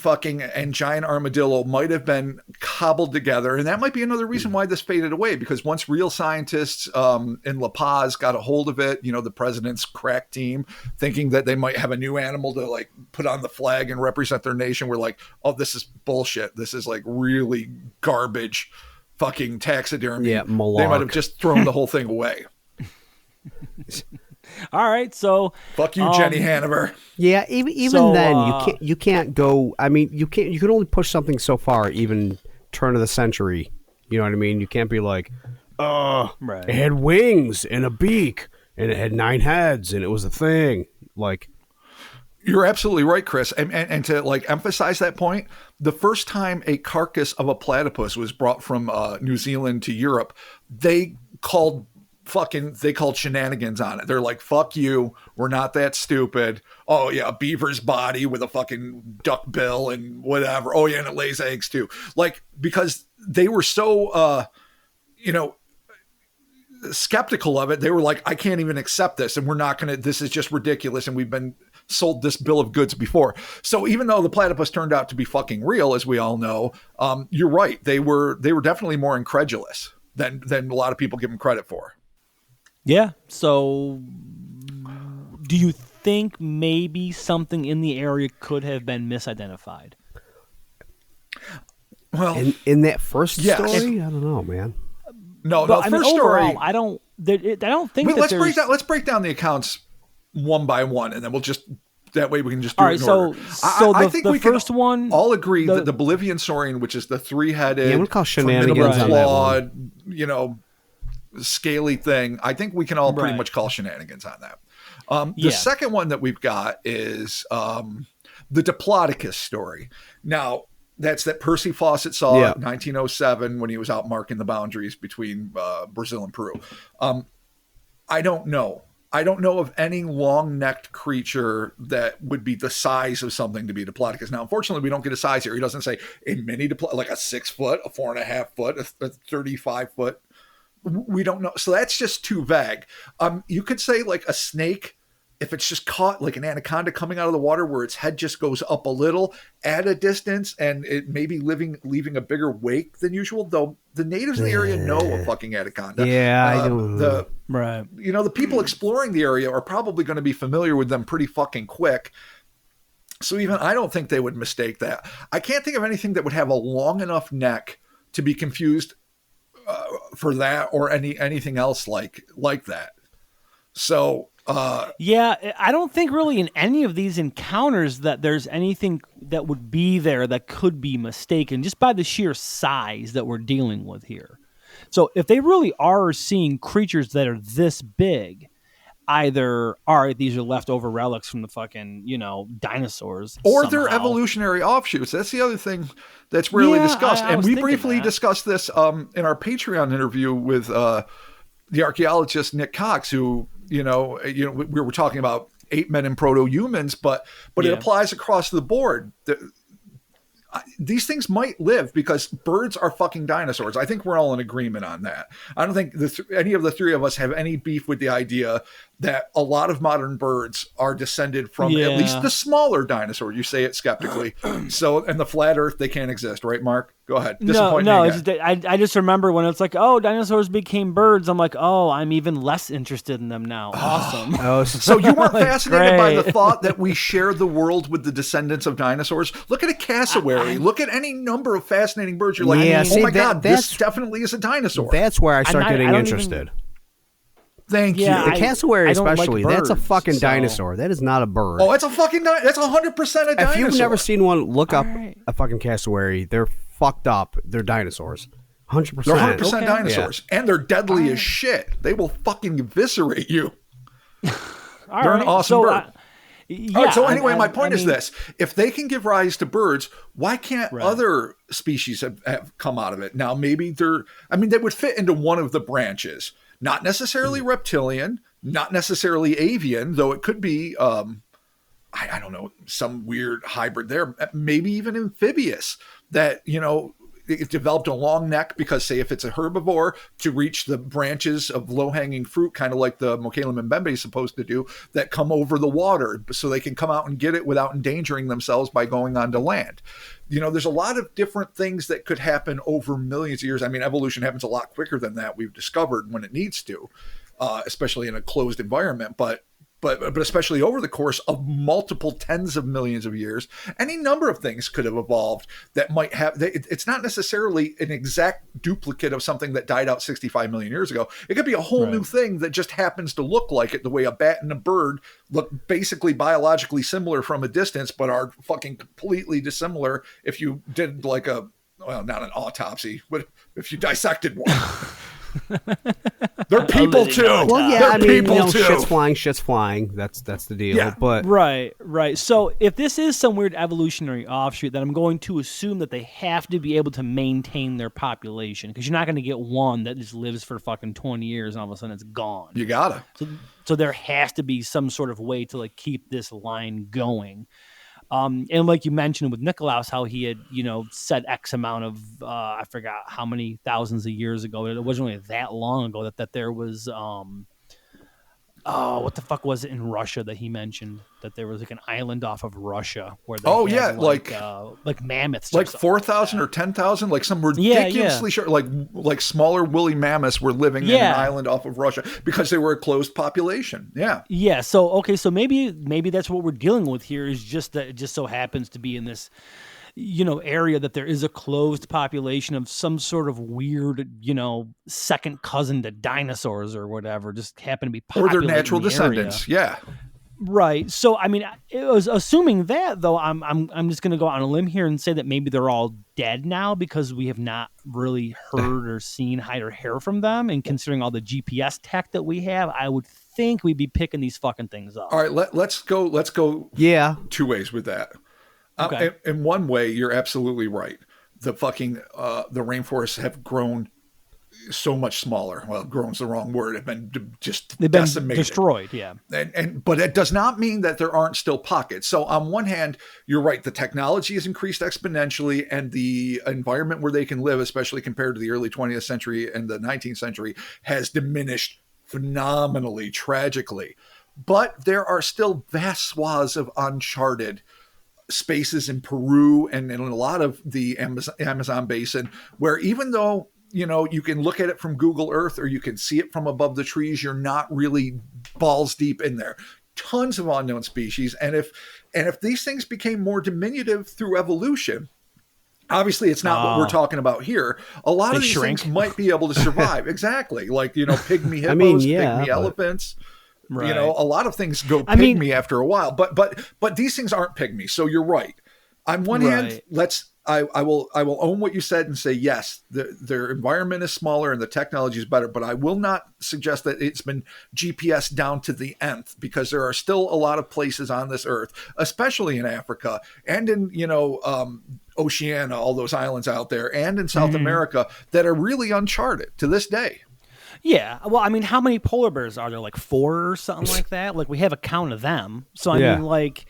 giant armadillo might have been cobbled together. And that might be another reason why this faded away, because once real scientists in La Paz got a hold of it, the president's crack team, thinking that they might have a new animal to like put on the flag and represent their nation, were like, oh, this is bullshit. This is like really garbage fucking taxidermy. Yeah, they might have just thrown the whole thing away. All right, so fuck you, Jenny Hanover. Yeah, even then you can't go. I mean, you can only push something so far. Even turn of the century, you know what I mean. You can't be like, it had wings and a beak and it had 9 heads and it was a thing. Like, you're absolutely right, Chris. And to like emphasize that point, the first time a carcass of a platypus was brought from New Zealand to Europe, they called shenanigans on it. They're like, fuck you, we're not that stupid. Oh yeah, a beaver's body with a fucking duck bill and whatever. Oh yeah, and it lays eggs too. Like, because they were so skeptical of it, they were like, I can't even accept this, and we're not gonna, this is just ridiculous, and we've been sold this bill of goods before. So even though the platypus turned out to be fucking real, as we all know, you're right, they were definitely more incredulous than a lot of people give them credit for. Yeah. So do you think maybe something in the area could have been misidentified? Well, in that first story, I don't know, man. No, the first overall, story. I don't think. Let's break down the accounts one by one, and then we'll just, that way we can just do it in order. I think we first one, all agree that the Bolivian saurian, which is the 3-headed, we'll call shenanigans on that one. scaly thing, I think we can all pretty much call shenanigans on that. The second one that we've got is the Diplodocus story. Now, that's that Percy Fawcett saw in 1907 when he was out marking the boundaries between Brazil and Peru. I don't know. I don't know of any long-necked creature that would be the size of something to be a Diplodocus. Now, unfortunately, we don't get a size here. He doesn't say a mini Diplodocus, like a 6 foot, a 4.5 foot, a 35 foot. We don't know. So that's just too vague. You could say like a snake, if it's just caught like an anaconda coming out of the water where its head just goes up a little at a distance and it may be leaving a bigger wake than usual, though the natives in the area know a fucking anaconda. Yeah, I don't. Right. You know, the people exploring the area are probably going to be familiar with them pretty fucking quick. So even I don't think they would mistake that. I can't think of anything that would have a long enough neck to be confused for that or anything else like that. So I don't think really in any of these encounters that there's anything that would be there that could be mistaken just by the sheer size that we're dealing with here. So if they really are seeing creatures that are this big, either these are leftover relics from the fucking, dinosaurs, or somehow. they're evolutionary offshoots. That's the other thing that's rarely discussed. And we briefly discussed this in our Patreon interview with the archaeologist Nick Cox, who we were talking about ape men and proto-humans, but it applies across the board. These things might live because birds are fucking dinosaurs. I think we're all in agreement on that. I don't think any of the three of us have any beef with the idea that a lot of modern birds are descended from at least the smaller dinosaur. You say it skeptically. So, and the flat Earth, they can't exist, right, Mark? Go ahead. No. I just remember when it's like, oh, dinosaurs became birds. I'm like, oh, I'm even less interested in them now. Awesome. So you weren't fascinated by the thought that we share the world with the descendants of dinosaurs? Look at a cassowary. Look at any number of fascinating birds. You're like, oh my God, this definitely is a dinosaur. That's where I start getting interested. Thank you. The cassowary especially, that's a fucking dinosaur. That is not a bird. Oh, that's a fucking that's 100% a dinosaur. If you've never seen one, look up a fucking cassowary. They're fucked up. They're dinosaurs. 100%. They're 100% dinosaurs. Yeah. And they're deadly as shit. They will fucking eviscerate you. They're an awesome bird. So anyway, my point is this. If they can give rise to birds, why can't other species have come out of it? Now, maybe they would fit into one of the branches. Not necessarily reptilian, not necessarily avian, though it could be, I don't know, some weird hybrid there. Maybe even amphibious that, it developed a long neck because, say, if it's a herbivore, to reach the branches of low-hanging fruit, kind of like the Mocaelum mbembe is supposed to do, that come over the water so they can come out and get it without endangering themselves by going onto land. There's a lot of different things that could happen over millions of years. I mean, evolution happens a lot quicker than that, we've discovered, when it needs to, especially in a closed environment. But especially over the course of multiple tens of millions of years, any number of things could have evolved that might have. It's not necessarily an exact duplicate of something that died out 65 million years ago. It could be a whole new thing that just happens to look like it, the way a bat and a bird look basically biologically similar from a distance, but are fucking completely dissimilar if you did not an autopsy, but if you dissected one. They're people too. Well, yeah, shit's flying. That's the deal. Yeah. But right. So if this is some weird evolutionary offshoot, then I'm going to assume that they have to be able to maintain their population, because you're not going to get one that just lives for fucking 20 years and all of a sudden it's gone. You gotta. So there has to be some sort of way to keep this line going. And like you mentioned with Nicolaus, how he had, said X amount of, I forgot how many thousands of years ago, it wasn't really that long ago that there was, what the fuck was it in Russia that he mentioned that there was an island off of Russia where they had like mammoths, like 4,000 or 10,000, like some ridiculously short, like smaller woolly mammoths were living in an island off of Russia because they were a closed population. Yeah. So maybe that's what we're dealing with here, is just that it just so happens to be in this area that there is a closed population of some sort of weird, second cousin to dinosaurs or whatever, just happen to be popular, or their natural descendants. Yeah. Right. So, I mean, it was assuming that though. I'm just going to go on a limb here and say that maybe they're all dead now because we have not really heard or seen hide or hair from them. And considering all the GPS tech that we have, I would think we'd be picking these fucking things up. All right, let's go. Yeah, two ways with that. Okay. In one way, you're absolutely right. The the rainforests have grown so much smaller. Well, grown's the wrong word. They've been decimated. Destroyed. Yeah. But it does not mean that there aren't still pockets. So on one hand, you're right. The technology has increased exponentially, and the environment where they can live, especially compared to the early 20th century and the 19th century, has diminished phenomenally, tragically. But there are still vast swaths of uncharted spaces in Peru and in a lot of the Amazon basin where, even though you can look at it from Google Earth or you can see it from above the trees, you're not really balls deep in there. Tons of unknown species. And if these things became more diminutive through evolution, obviously it's not what we're talking about here. A lot of these things might be able to survive. Exactly. Like, pygmy hippos, pygmy elephants. Right. A lot of things go pygmy after a while, but these things aren't pygmy. So you're right. On one hand, I will own what you said and say, yes, their environment is smaller and the technology is better, but I will not suggest that it's been GPS down to the nth, because there are still a lot of places on this earth, especially in Africa and in, Oceania, all those islands out there, and in South America that are really uncharted to this day. Yeah. Well, I mean, how many polar bears are there? Like 4 or something like that? Like, we have a count of them. So, I mean, like,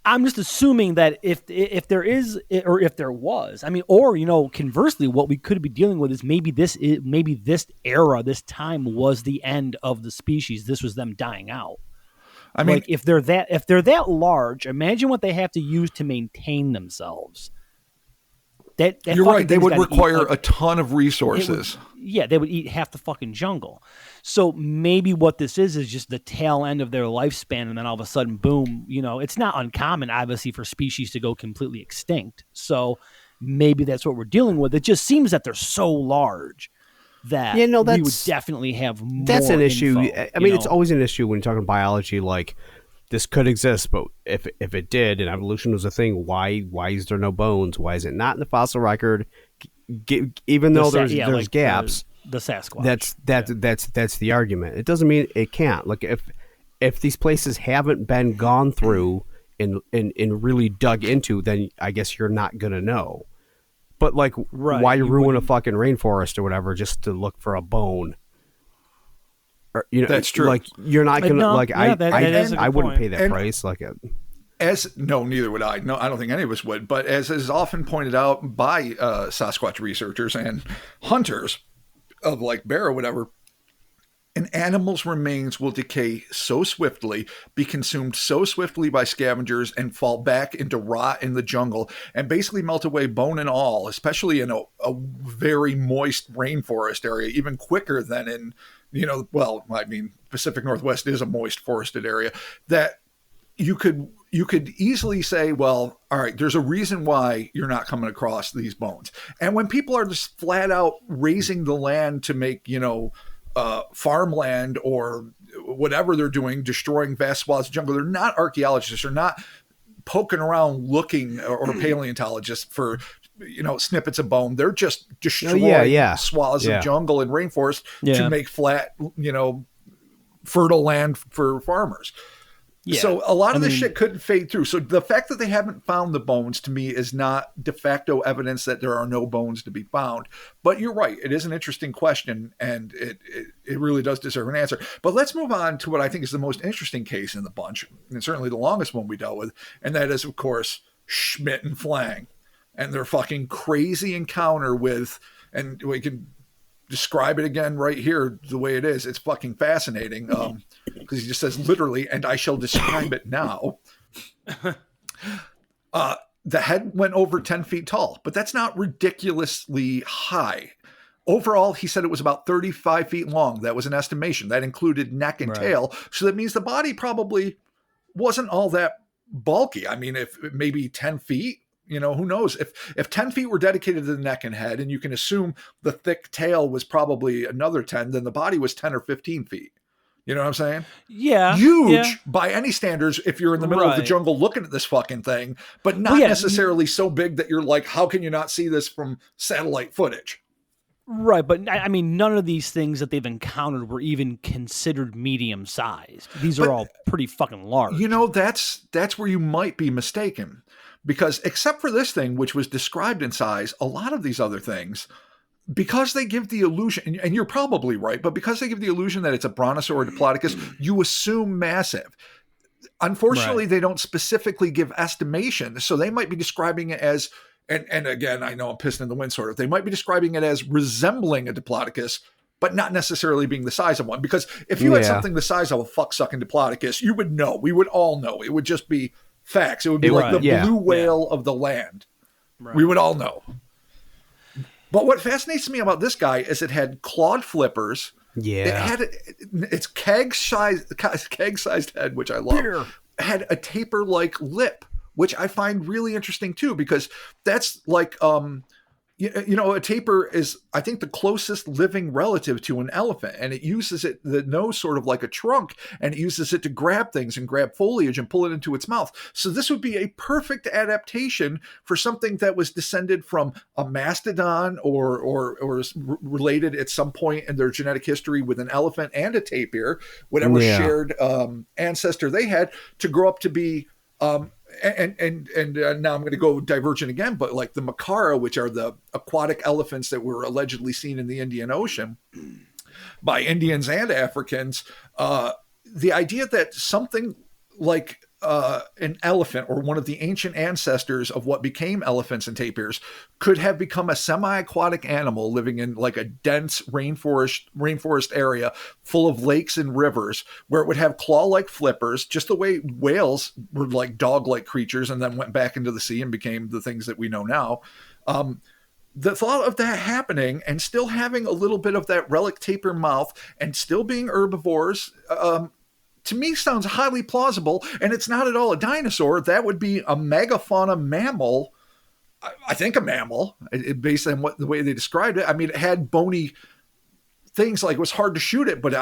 I'm just assuming that if there is, or if there was, I mean, or, conversely, what we could be dealing with is maybe this era, this time was the end of the species. This was them dying out. I mean, like, if they're that large, imagine what they have to use to maintain themselves. That You're right. They would require a ton of resources. They would eat half the fucking jungle. So maybe what this is just the tail end of their lifespan, and then all of a sudden, boom, it's not uncommon, obviously, for species to go completely extinct. So maybe that's what we're dealing with. It just seems that they're so large that we would definitely have more. That's an issue. Info, I mean, it's always an issue when you're talking biology, like, this could exist, but if it did and evolution was a thing, why is there no bones? Why is it not in the fossil record? Even though there's like gaps, the Sasquatch. That's the argument. It doesn't mean it can't. Like, if these places haven't been gone through and really dug into, then I guess you're not gonna know. But like, why ruin a fucking rainforest or whatever just to look for a bone? Or, that's true. Like, you're not gonna I wouldn't pay that and price. Neither would I. No, I don't think any of us would. But as is often pointed out by Sasquatch researchers and hunters of like bear or whatever, an animal's remains will decay so swiftly, be consumed so swiftly by scavengers, and fall back into rot in the jungle and basically melt away, bone and all, especially in a very moist rainforest area, even quicker than in, Pacific Northwest is a moist forested area, that you could easily say, well, all right, there's a reason why you're not coming across these bones. And when people are just flat out raising the land to make, farmland or whatever they're doing, destroying vast swaths of jungle, they're not archaeologists. They're not poking around looking, or paleontologists, for snippets of bone. They're just destroying swaths of jungle and rainforest to make flat, fertile land for farmers. Yeah. So a lot of this shit couldn't fade through. So the fact that they haven't found the bones, to me, is not de facto evidence that there are no bones to be found. But you're right. It is an interesting question, and it really does deserve an answer. But let's move on to what I think is the most interesting case in the bunch, and certainly the longest one we dealt with, and that is, of course, Schmidt and Flang and their fucking crazy encounter with, and we can describe it again right here the way it is. It's fucking fascinating, because he just says literally, and I shall describe it now. The head went over 10 feet tall, but that's not ridiculously high. Overall, he said it was about 35 feet long. That was an estimation. That included neck and tail. So that means the body probably wasn't all that bulky. I mean, if maybe 10 feet, who knows? If 10 feet were dedicated to the neck and head, and you can assume the thick tail was probably another 10, then the body was 10 or 15 feet You know what I'm saying? Yeah. Huge by any standards if you're in the middle of the Right. jungle looking at this fucking thing, but not necessarily so big that you're like, how can you not see this from satellite footage? Right, but I mean, none of these things that they've encountered were even considered medium sized. These are all pretty fucking large. You know, that's where you might be mistaken, because except for this thing, which was described in size, a lot of these other things, because they give the illusion, and you're probably right, but because they give the illusion that it's a brontosaur or diplodocus, you assume massive. Unfortunately, they don't specifically give estimation, so they might be describing it as, and again, I know I'm pissing in the wind sort of, they might be describing it as resembling a diplodocus, but not necessarily being the size of one. Because if you had something the size of a fuck-sucking diplodocus, you would know. We would all know. It would just be facts. It would be like the blue whale of the land. Right. We would all know. But what fascinates me about this guy is it had clawed flippers. Yeah. It had its keg-sized head, which I love. Beer. Had a taper-like lip, which I find really interesting too, because that's like, you know, a tapir is, I think, the closest living relative to an elephant, and it uses the nose sort of like a trunk, and it uses it to grab things and grab foliage and pull it into its mouth. So this would be a perfect adaptation for something that was descended from a mastodon or related at some point in their genetic history with an elephant and a tapir, whatever shared ancestor they had, to grow up to be and now I'm going to go divergent again, but like the Makara, which are the aquatic elephants that were allegedly seen in the Indian Ocean by Indians and Africans, the idea that something like an elephant or one of the ancient ancestors of what became elephants and tapirs could have become a semi-aquatic animal living in like a dense rainforest area full of lakes and rivers, where it would have claw-like flippers, just the way whales were like dog-like creatures and then went back into the sea and became the things that we know now. The thought of that happening and still having a little bit of that relic tapir mouth and still being herbivores, to me sounds highly plausible, and it's not at all a dinosaur. That would be a megafauna mammal. I think a mammal, based on the way they described it. I mean, it had bony things, like it was hard to shoot it, but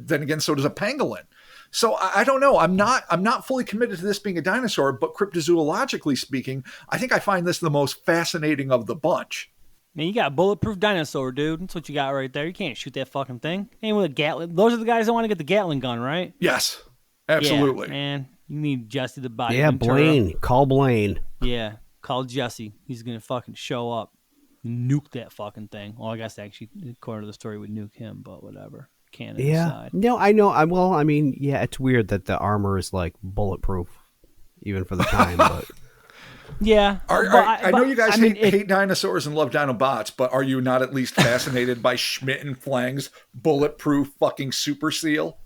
then again, so does a pangolin. So I don't know. I'm not fully committed to this being a dinosaur, but cryptozoologically speaking, I think I find this the most fascinating of the bunch. Man, you got a bulletproof dinosaur, dude. That's what you got right there. You can't shoot that fucking thing. Ain't with a Gatling. Those are the guys that want to get the Gatling gun, right? Yes, absolutely. Yeah, man, you need Jesse to buy. Yeah, Blaine. Call Blaine. Yeah, call Jesse. He's gonna fucking show up, nuke that fucking thing. Well, I guess actually, according to the story, would nuke him, but whatever. Cannon aside. No, I know. Well, I mean, yeah, it's weird that the armor is like bulletproof, even for the time, but. Yeah. I know you guys hate dinosaurs and love Dinobots, but are you not at least fascinated by Schmidt and Flang's bulletproof fucking super seal?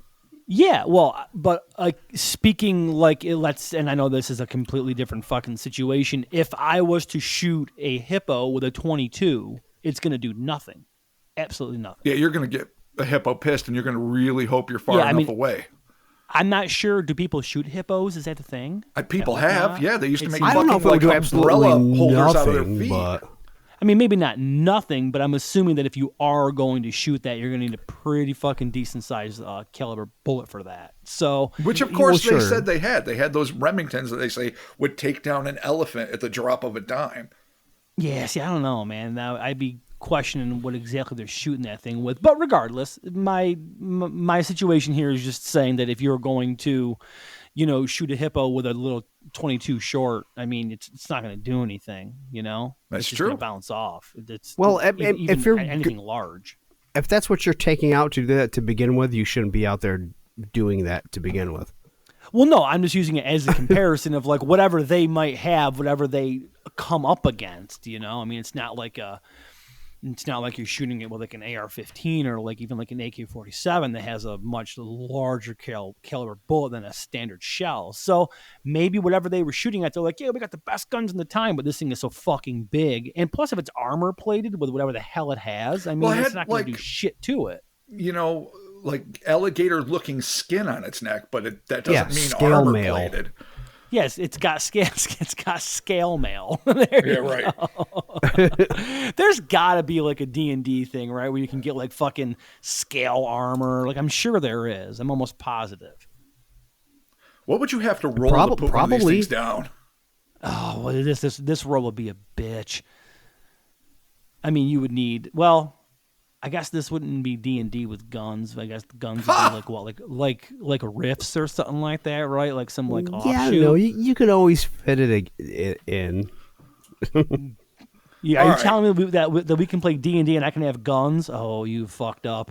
Yeah, well, but speaking like and I know this is a completely different fucking situation. If I was to shoot a hippo with a 22, it's going to do nothing. Absolutely nothing. Yeah, you're going to get a hippo pissed, and you're going to really hope you're far enough away. I'm not sure. Do people shoot hippos? Is that the thing? People have. Yeah, they used to make I don't know if like umbrella holders out of their feet. But... I mean, maybe not nothing, but I'm assuming that if you are going to shoot that, you're going to need a pretty fucking decent sized caliber bullet for that. So, which of course they said they had. They had those Remingtons that they say would take down an elephant at the drop of a dime. Yeah, see, I don't know, man. Now I'd be questioning what exactly they're shooting that thing with. But regardless, my situation here is just saying that if you're going to, shoot a hippo with a little 22 short, I mean, it's not going to do anything. That's it's just true. Going to bounce off. It's if you're anything large, if that's what you're taking out to do that to begin with, you shouldn't be out there doing that to begin with. Well, no, I'm just using it as a comparison of like whatever they might have, whatever they come up against. I mean, it's not like you're shooting it with like an AR-15 or like even like an AK-47 that has a much larger caliber bullet than a standard shell. So maybe whatever they were shooting at, they're like, yeah, we got the best guns in the time, but this thing is so fucking big. And plus, if it's armor plated with whatever the hell it has, I mean, it's not going to do shit to it. Like alligator-looking skin on its neck, but that doesn't mean armor plated. Yes, it's got scale. It's got scale mail. There right. There's got to be like a D&D thing, right, where you can get like fucking scale armor. Like I'm sure there is. I'm almost positive. What would you have to roll to put one of these things down? Oh, well, this roll would be a bitch. I mean, you would need. Well, I guess this wouldn't be D&D with guns. I guess the guns would be like what, like riffs or something like that, right? Like some like offshoot. No, you can always fit it in. Yeah, are you telling me that we can play D&D and I can have guns? Oh, you fucked up.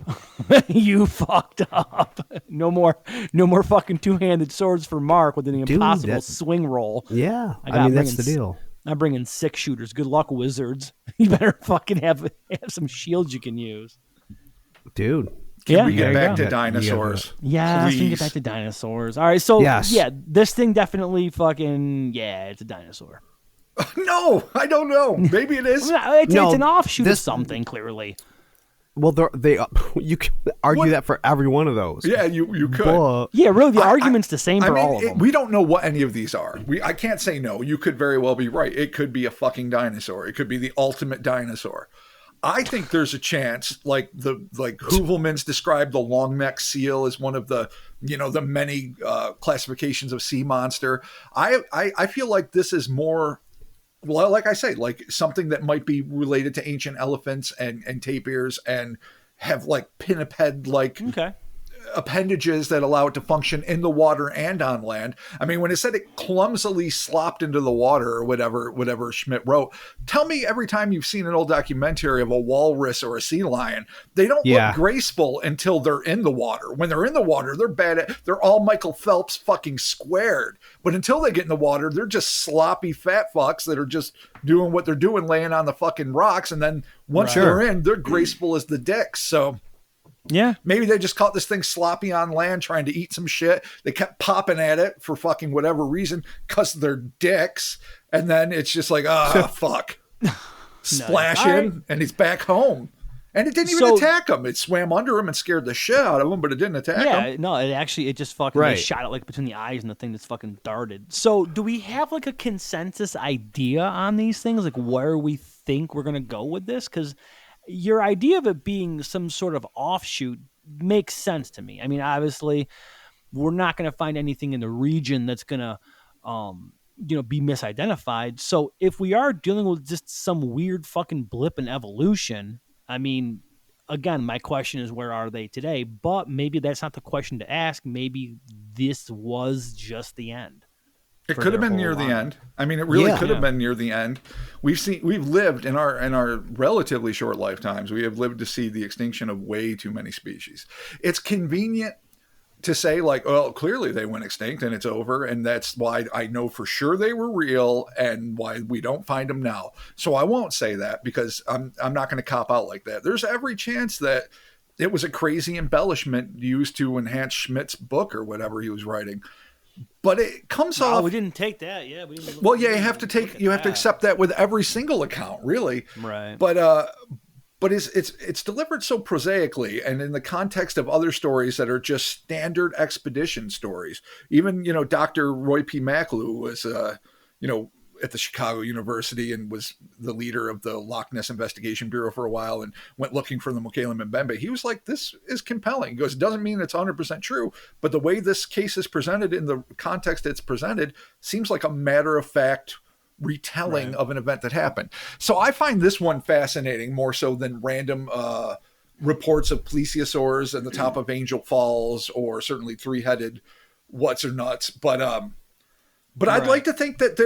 You fucked up. No more fucking two-handed swords for Mark with an impossible swing roll. Yeah, I mean that's the deal. I'm bringing 6-shooters. Good luck, wizards. You better fucking have some shields you can use. Dude. Can we get back to dinosaurs? Yeah, we can get back to dinosaurs. All right, so yeah, this thing definitely fucking, it's a dinosaur. No, I don't know. Maybe it is. It's an offshoot of something, clearly. Well, you can argue that for every one of those. Yeah, you could. Yeah, really, the argument's the same for all of them. We don't know what any of these are. I can't say no. You could very well be right. It could be a fucking dinosaur. It could be the ultimate dinosaur. I think there's a chance, like Hoovelmans described the long neck seal as one of the many classifications of sea monster. I feel like this is more. Well, like I say, like something that might be related to ancient elephants and tapirs and have like pinniped like appendages that allow it to function in the water and on land. I mean, when it said it clumsily slopped into the water or whatever Schmidt wrote, tell me every time you've seen an old documentary of a walrus or a sea lion, they don't look graceful until they're in the water. When they're in the water, they're all Michael Phelps fucking squared. But until they get in the water, they're just sloppy fat fucks that are just doing what they're doing, laying on the fucking rocks. And then once they're in, they're graceful as the dicks. So yeah, maybe they just caught this thing sloppy on land trying to eat some shit. They kept popping at it for fucking whatever reason because they're dicks. And then it's just like, fuck. Splash in, and he's back home. And it didn't even attack him. It swam under him and scared the shit out of him, but it didn't attack him. Yeah, no, it just fucking shot it like between the eyes and the thing that's fucking darted. So do we have like a consensus idea on these things? Like where we think we're going to go with this? Because your idea of it being some sort of offshoot makes sense to me. I mean, obviously, we're not going to find anything in the region that's going to, be misidentified. So if we are dealing with just some weird fucking blip in evolution, I mean, again, my question is, where are they today? But maybe that's not the question to ask. Maybe this was just the end. It could have been near the end. I mean, it really could have been near the end. We've lived in our relatively short lifetimes. We have lived to see the extinction of way too many species. It's convenient to say like, well, clearly they went extinct and it's over. And that's why I know for sure they were real and why we don't find them now. So I won't say that because I'm not going to cop out like that. There's every chance that it was a crazy embellishment used to enhance Schmidt's book or whatever he was writing. But it comes off. We didn't take that. Yeah. You have to accept that with every single account, really. Right. But it's delivered so prosaically and in the context of other stories that are just standard expedition stories. Even, Dr. Roy P. McAlew was, at the Chicago University and was the leader of the Loch Ness Investigation Bureau for a while and went looking for the Mokele Mbembe. He was like, this is compelling. He goes, it doesn't mean it's 100% true, but the way this case is presented in the context it's presented seems like a matter of fact retelling of an event that happened. So I find this one fascinating more so than random reports of plesiosaurs at the top of Angel Falls or certainly three-headed what's or nuts. But I'd like to think that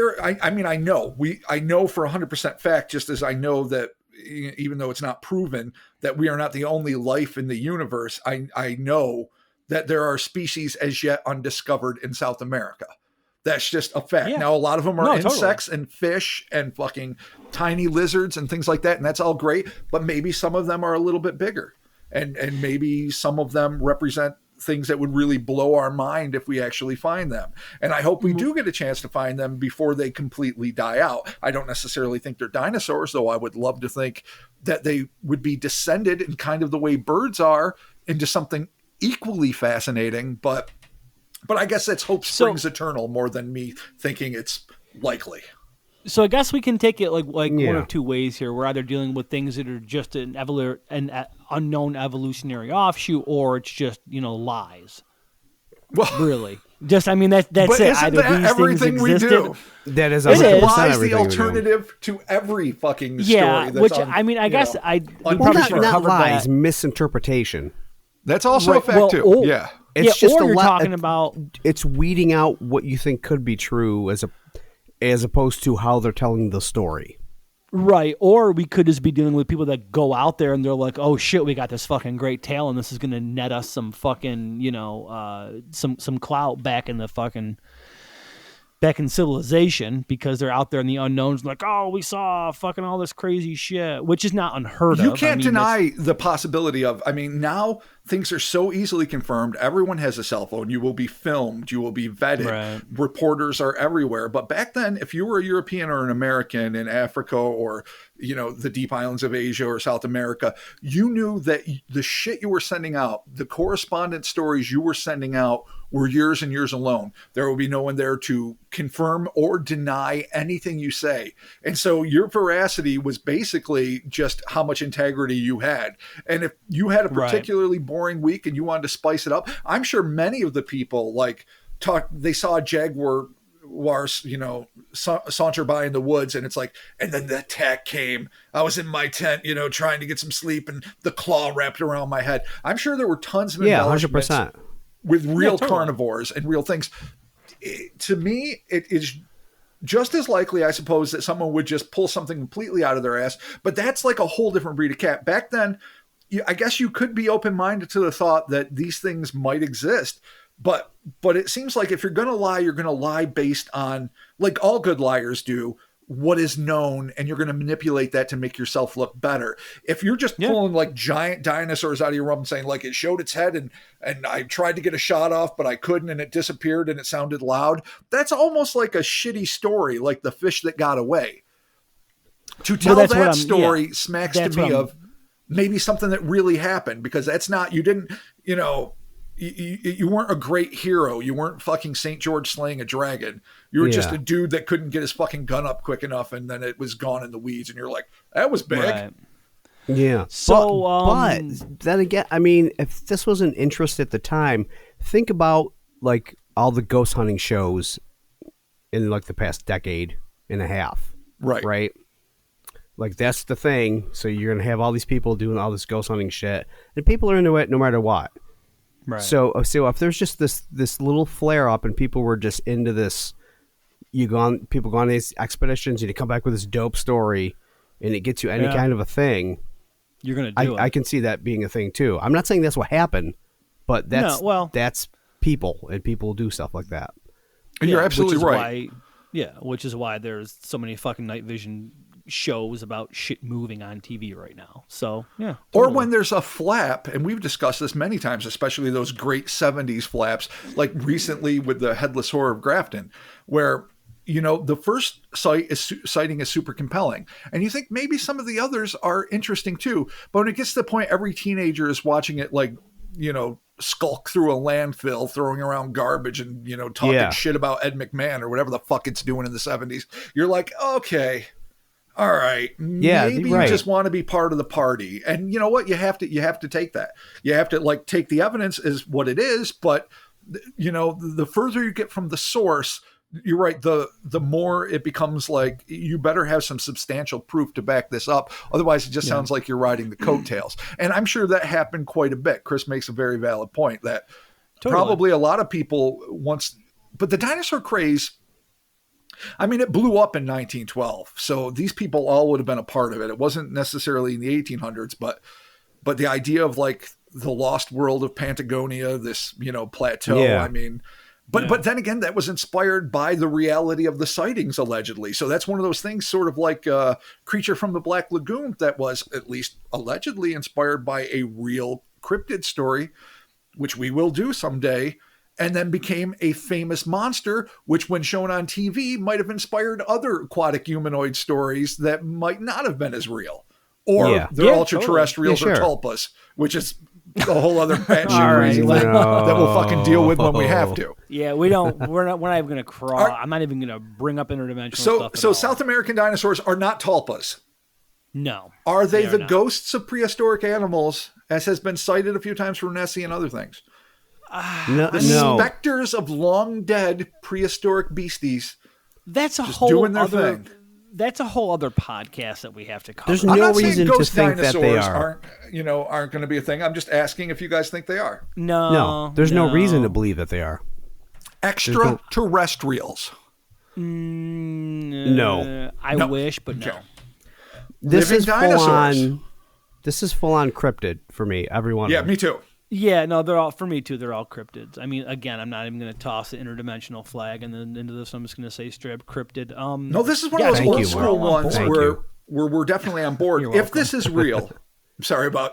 I know for 100% fact, just as I know that even though it's not proven that we are not the only life in the universe, I know that there are species as yet undiscovered in South America. That's just a fact. Yeah. Now, a lot of them are insects and fish and fucking tiny lizards and things like that. And that's all great. But maybe some of them are a little bit bigger and maybe some of them represent things that would really blow our mind if we actually find them. And I hope we do get a chance to find them before they completely die out. I don't necessarily think they're dinosaurs, though I would love to think that they would be descended in kind of the way birds are into something equally fascinating. But But I guess that's hope springs eternal more than me thinking it's likely. So I guess we can take it like one of two ways here. We're either dealing with things that are just an unknown evolutionary offshoot, or it's just lies. Well, really, just I mean that's it. Either that these everything we do. That is lies the alternative to every fucking story. Yeah, which I mean, I guess not lies, that. Misinterpretation. That's also a fact too. Yeah, it's just or you're talking about it's weeding out what you think could be true as opposed to how they're telling the story. Right. Or we could just be dealing with people that go out there and they're like, oh shit, we got this fucking great tale and this is going to net us some fucking, some clout back in civilization, because they're out there in the unknowns like, oh, we saw fucking all this crazy shit, which is not unheard of. You can't deny the possibility of, now things are so easily confirmed. Everyone has a cell phone. You will be filmed. You will be vetted. Right. Reporters are everywhere. But back then, if you were a European or an American in Africa or, the deep islands of Asia or South America, you knew that the shit you were sending out, the correspondence stories you were sending out were years and years alone. There will be no one there to confirm or deny anything you say. And so your veracity was basically just how much integrity you had. And if you had a particularly boring week and you wanted to spice it up, I'm sure many of the people they saw a jaguar saunter by in the woods, and it's like, and then the attack came. I was in my tent, trying to get some sleep, and the claw wrapped around my head. I'm sure there were tons of 100%. With real carnivores and real things. To me, it is just as likely, I suppose, that someone would just pull something completely out of their ass. But that's like a whole different breed of cat. Back then, I guess you could be open-minded to the thought that these things might exist. But it seems like if you're going to lie, you're going to lie based on, like all good liars do, what is known, and you're going to manipulate that to make yourself look better. If you're just pulling like giant dinosaurs out of your rump and saying like it showed its head and I tried to get a shot off, but I couldn't, and it disappeared and it sounded loud, that's almost like a shitty story, like the fish that got away. To tell that story smacks to me of maybe something that really happened, because that's not, you didn't, you weren't a great hero. You weren't fucking St. George slaying a dragon. You were just a dude that couldn't get his fucking gun up quick enough, and then it was gone in the weeds, and you're like, that was big. Right. Yeah. So, but then again, if this was an interest at the time, think about like all the ghost hunting shows in like the past decade and a half. Right. Right. Like that's the thing. So you're going to have all these people doing all this ghost hunting shit, and people are into it no matter what. Right. So if there's just this little flare up and people were just into this, people go on these expeditions and you come back with this dope story and it gets you any kind of a thing, you're going to do it. I can see that being a thing too. I'm not saying that's what happened, but that's people, and people do stuff like that. And you're absolutely right. Which is why there's so many fucking night vision shows about shit moving on TV right now. So, yeah. Totally. Or when there's a flap, and we've discussed this many times, especially those great 70s flaps, like recently with the Headless Horror of Grafton, where, the first sighting is super compelling. And you think maybe some of the others are interesting too. But when it gets to the point every teenager is watching it like, skulk through a landfill, throwing around garbage and, talking shit about Ed McMahon or whatever the fuck it's doing in the 70s, you're like, okay, all right, maybe you just want to be part of the party. And you know what? You have to take that. You have to like take the evidence as what it is. But the further you get from the source, you're right. The more it becomes like you better have some substantial proof to back this up. Otherwise, it just sounds like you're riding the coattails. And I'm sure that happened quite a bit. Chris makes a very valid point that probably a lot of people but the dinosaur craze, it blew up in 1912. So these people all would have been a part of it. It wasn't necessarily in the 1800s, but the idea of like the lost world of Patagonia, this, plateau, But then again, that was inspired by the reality of the sightings, allegedly. So that's one of those things, sort of like Creature from the Black Lagoon, that was at least allegedly inspired by a real cryptid story, which we will do someday, and then became a famous monster, which when shown on TV might have inspired other aquatic humanoid stories that might not have been as real. Or they're ultra-terrestrials or tulpas, which is a whole other batshit right, crazy thing that we'll fucking deal with when we have to. Yeah, we're not even going to crawl. I'm not even going to bring up interdimensional stuff. So South American dinosaurs are not tulpas. No. Are they the ghosts of prehistoric animals, as has been cited a few times from Nessie and other things? No. Specters of long dead prehistoric beasties. That's a just whole doing their other thing. That's a whole other podcast that we have to cover. There's no reason to think that they are. Aren't going to be a thing. I'm just asking if you guys think they are. No. There's no reason to believe that they are. Extraterrestrials. No. I wish, but no. Okay. This Living is dinosaurs. full on. This is full on cryptid for me. Everyone. Yeah, me too. Yeah, no, they're all, for me too, they're all cryptids. I mean, again, I'm not even going to toss the interdimensional flag and then into this. I'm just going to say straight cryptid. No, this is one of those old school ones where we're definitely on board. If this is real, I'm sorry about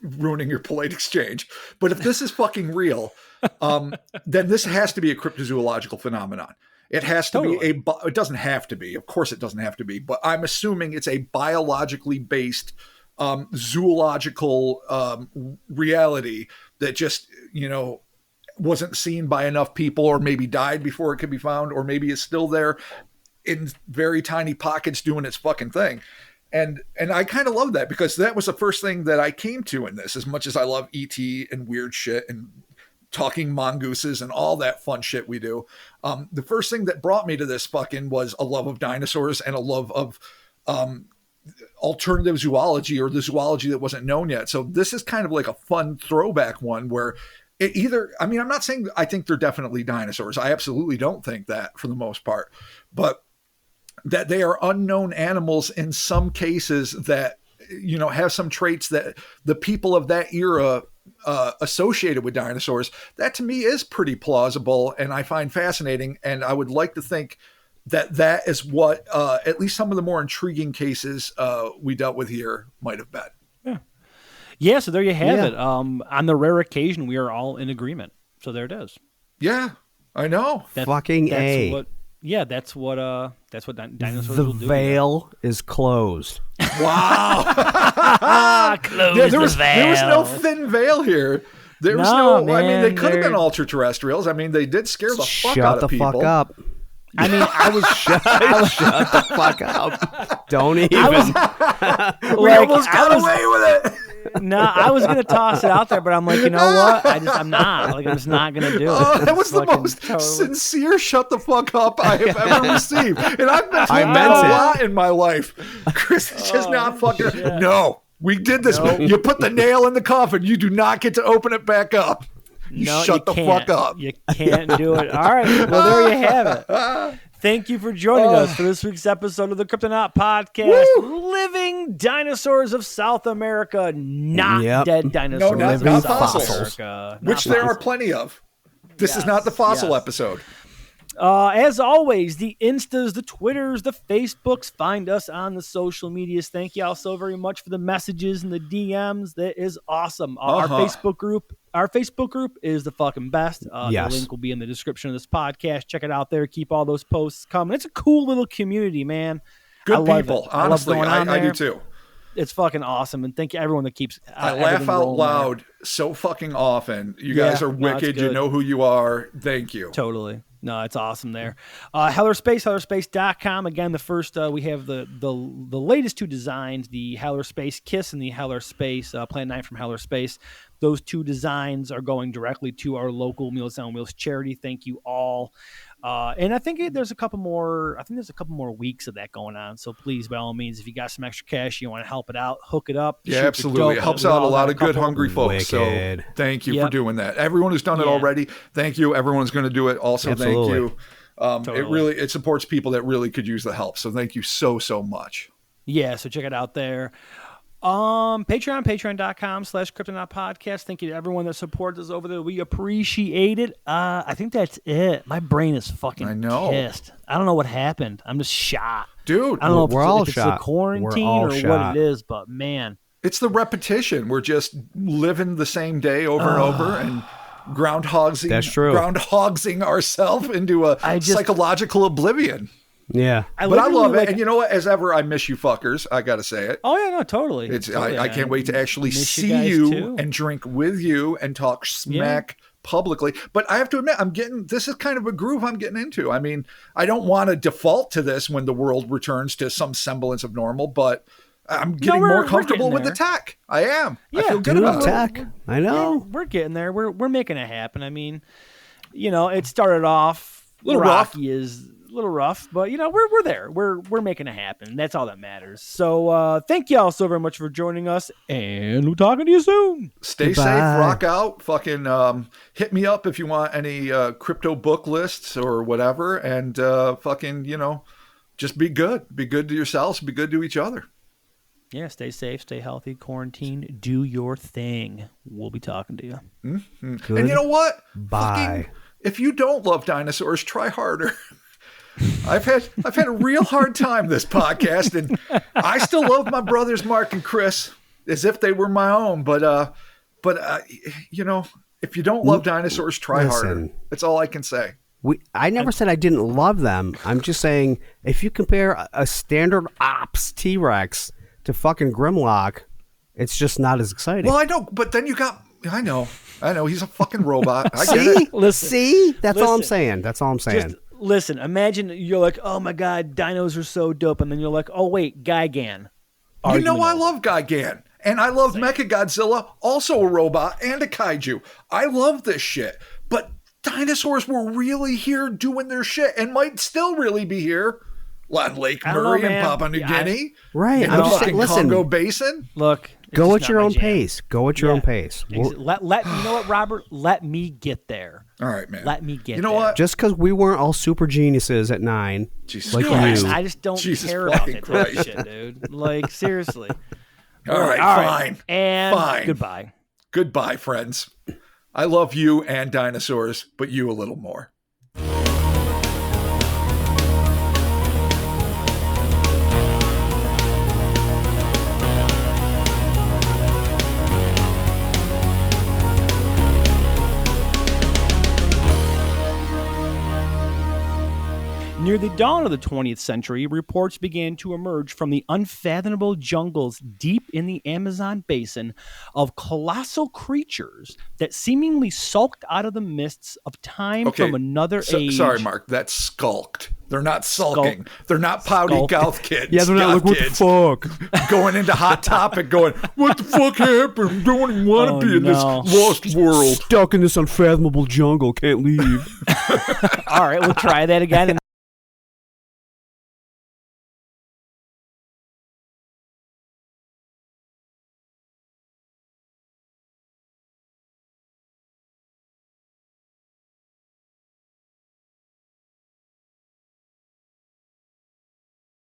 ruining your polite exchange, but if this is fucking real, then this has to be a cryptozoological phenomenon. It has to be it doesn't have to be. Of course it doesn't have to be, but I'm assuming it's a biologically based zoological reality that just, wasn't seen by enough people, or maybe died before it could be found, or maybe is still there in very tiny pockets doing its fucking thing. And I kind of love that, because that was the first thing that I came to in this, as much as I love ET and weird shit and talking mongooses and all that fun shit we do. The first thing that brought me to this fucking was a love of dinosaurs and a love of alternative zoology, or the zoology that wasn't known yet. So this is kind of like a fun throwback one where I'm not saying I think they're definitely dinosaurs. I absolutely don't think that for the most part, but that they are unknown animals in some cases that, have some traits that the people of that era associated with dinosaurs. That to me is pretty plausible, and I find fascinating. And I would like to think that is what at least some of the more intriguing cases we dealt with here might have been. Yeah. So there you have it. On the rare occasion, we are all in agreement. So there it is. Yeah, I know. That's what dinosaurs will do. The veil is closed. Wow. Close there was no thin veil here. There was no. Man, I mean, they could have been ultra-terrestrials. I mean, they did scare the fuck out of people. Shut the fuck up. I mean, I was shut the fuck up. Don't even. We almost got away with it. No, I was gonna toss it out there, but I'm like, you know what? I'm just not gonna do it. Oh, that was the most sincere "shut the fuck up" I have ever received, and I've been told that a lot in my life. Chris is just not fucking. Shit. No, we did this. Nope. You put the nail in the coffin. You do not get to open it back up. Shut the fuck up. You can't do it. All right. Well, there you have it. Thank you for joining us for this week's episode of the Cryptonaut Podcast. Woo! Living dinosaurs of South America, not dead dinosaurs. No, not fossils. Which there are plenty of. This is not the fossil episode. As always, the Instas, the Twitters, the Facebooks, find us on the social medias. Thank you all so very much for the messages and the DMs. That is awesome. Our Facebook group is the fucking best. The link will be in the description of this podcast. Check it out there. Keep all those posts coming. It's a cool little community, man. Good people. Honestly, I do too. It's fucking awesome. And thank you everyone that keeps I laugh out loud so fucking often. You guys are wicked. You know who you are. Thank you. Totally. No, it's awesome there. Hellerspace.com. Again, the first, we have the latest two designs, the Hellerspace Kiss and the Hellerspace Plan 9 from Hellerspace. Those two designs are going directly to our local Meals on Wheels charity. Thank you all. And I think there's a couple more weeks of that going on. So please, by all means, if you got some extra cash, you want to help it out, hook it up. Yeah, absolutely. It helps out a lot of good, hungry folks. So thank you for doing that. Everyone who's done it already, thank you. Everyone's going to do it. Also, thank you. It supports people that really could use the help. So thank you so much. Yeah. So check it out there. Patreon.com/Cryptonaut Podcast. Thank you to everyone that supports us over there. We appreciate it. I think that's it. My brain is fucking pissed. I don't know what happened. I'm just shot. Dude, I don't know if it's the quarantine or what it is, but man. It's the repetition. We're just living the same day over and over and groundhogsing ourselves into a psychological oblivion. Yeah. I love it. And you know what? As ever, I miss you fuckers. I got to say it. Oh, yeah, no, totally. I can't wait to actually see you and drink with you and talk smack publicly. But I have to admit, this is kind of a groove I'm getting into. I mean, I don't want to default to this when the world returns to some semblance of normal, but I'm getting more comfortable with the tech. I am. I feel good about tech. I know. We're getting there. We're making it happen. I mean, it started off a little rocky, rough. is a little rough, but we're there. We're making it happen. That's all that matters. So thank y'all so very much for joining us, and we'll talking to you soon. Stay safe, rock out, fucking hit me up if you want any crypto book lists or whatever, and fucking just be good. Be good to yourselves. Be good to each other. Yeah, stay safe, stay healthy, quarantine, do your thing. We'll be talking to you. Mm-hmm. And you know what? Bye. Fucking, if you don't love dinosaurs, try harder. I've had a real hard time this podcast, and I still love my brothers Mark and Chris as if they were my own. But if you don't love dinosaurs, try harder. That's all I can say. I never said I didn't love them. I'm just saying if you compare a standard ops T-Rex to fucking Grimlock, it's just not as exciting. Well, I know, but then I know, he's a fucking robot. I get it. Listen, that's all I'm saying. Just listen, imagine you're like, oh my God, dinos are so dope. And then you're like, oh wait, Gigan. I love Gigan. And I love Mechagodzilla, also a robot and a kaiju. I love this shit. But dinosaurs were really here doing their shit and might still really be here. On Lake Murray and Papua New Guinea. Right. In the fucking Congo Basin. Look. Go at your own pace. Go at your own pace. You know what, Robert? Let me get there. All right, man. Let me get there. You know what? Just because we weren't all super geniuses at 9. Jesus like Christ. I just don't care about that type of shit, dude. Like, seriously. All right, fine. And fine. Goodbye. Goodbye, friends. I love you and dinosaurs, but you a little more. Near the dawn of the 20th century, reports began to emerge from the unfathomable jungles deep in the Amazon basin of colossal creatures that seemingly sulked out of the mists of time from another age. Sorry, Mark, that's skulked. They're not sulking. They're not pouty goth kids. Yeah, they're not like, what the fuck? Going into Hot Topic going, what the fuck happened? Don't even want to be in this lost world. Stuck in this unfathomable jungle, can't leave. All right, we'll try that again. And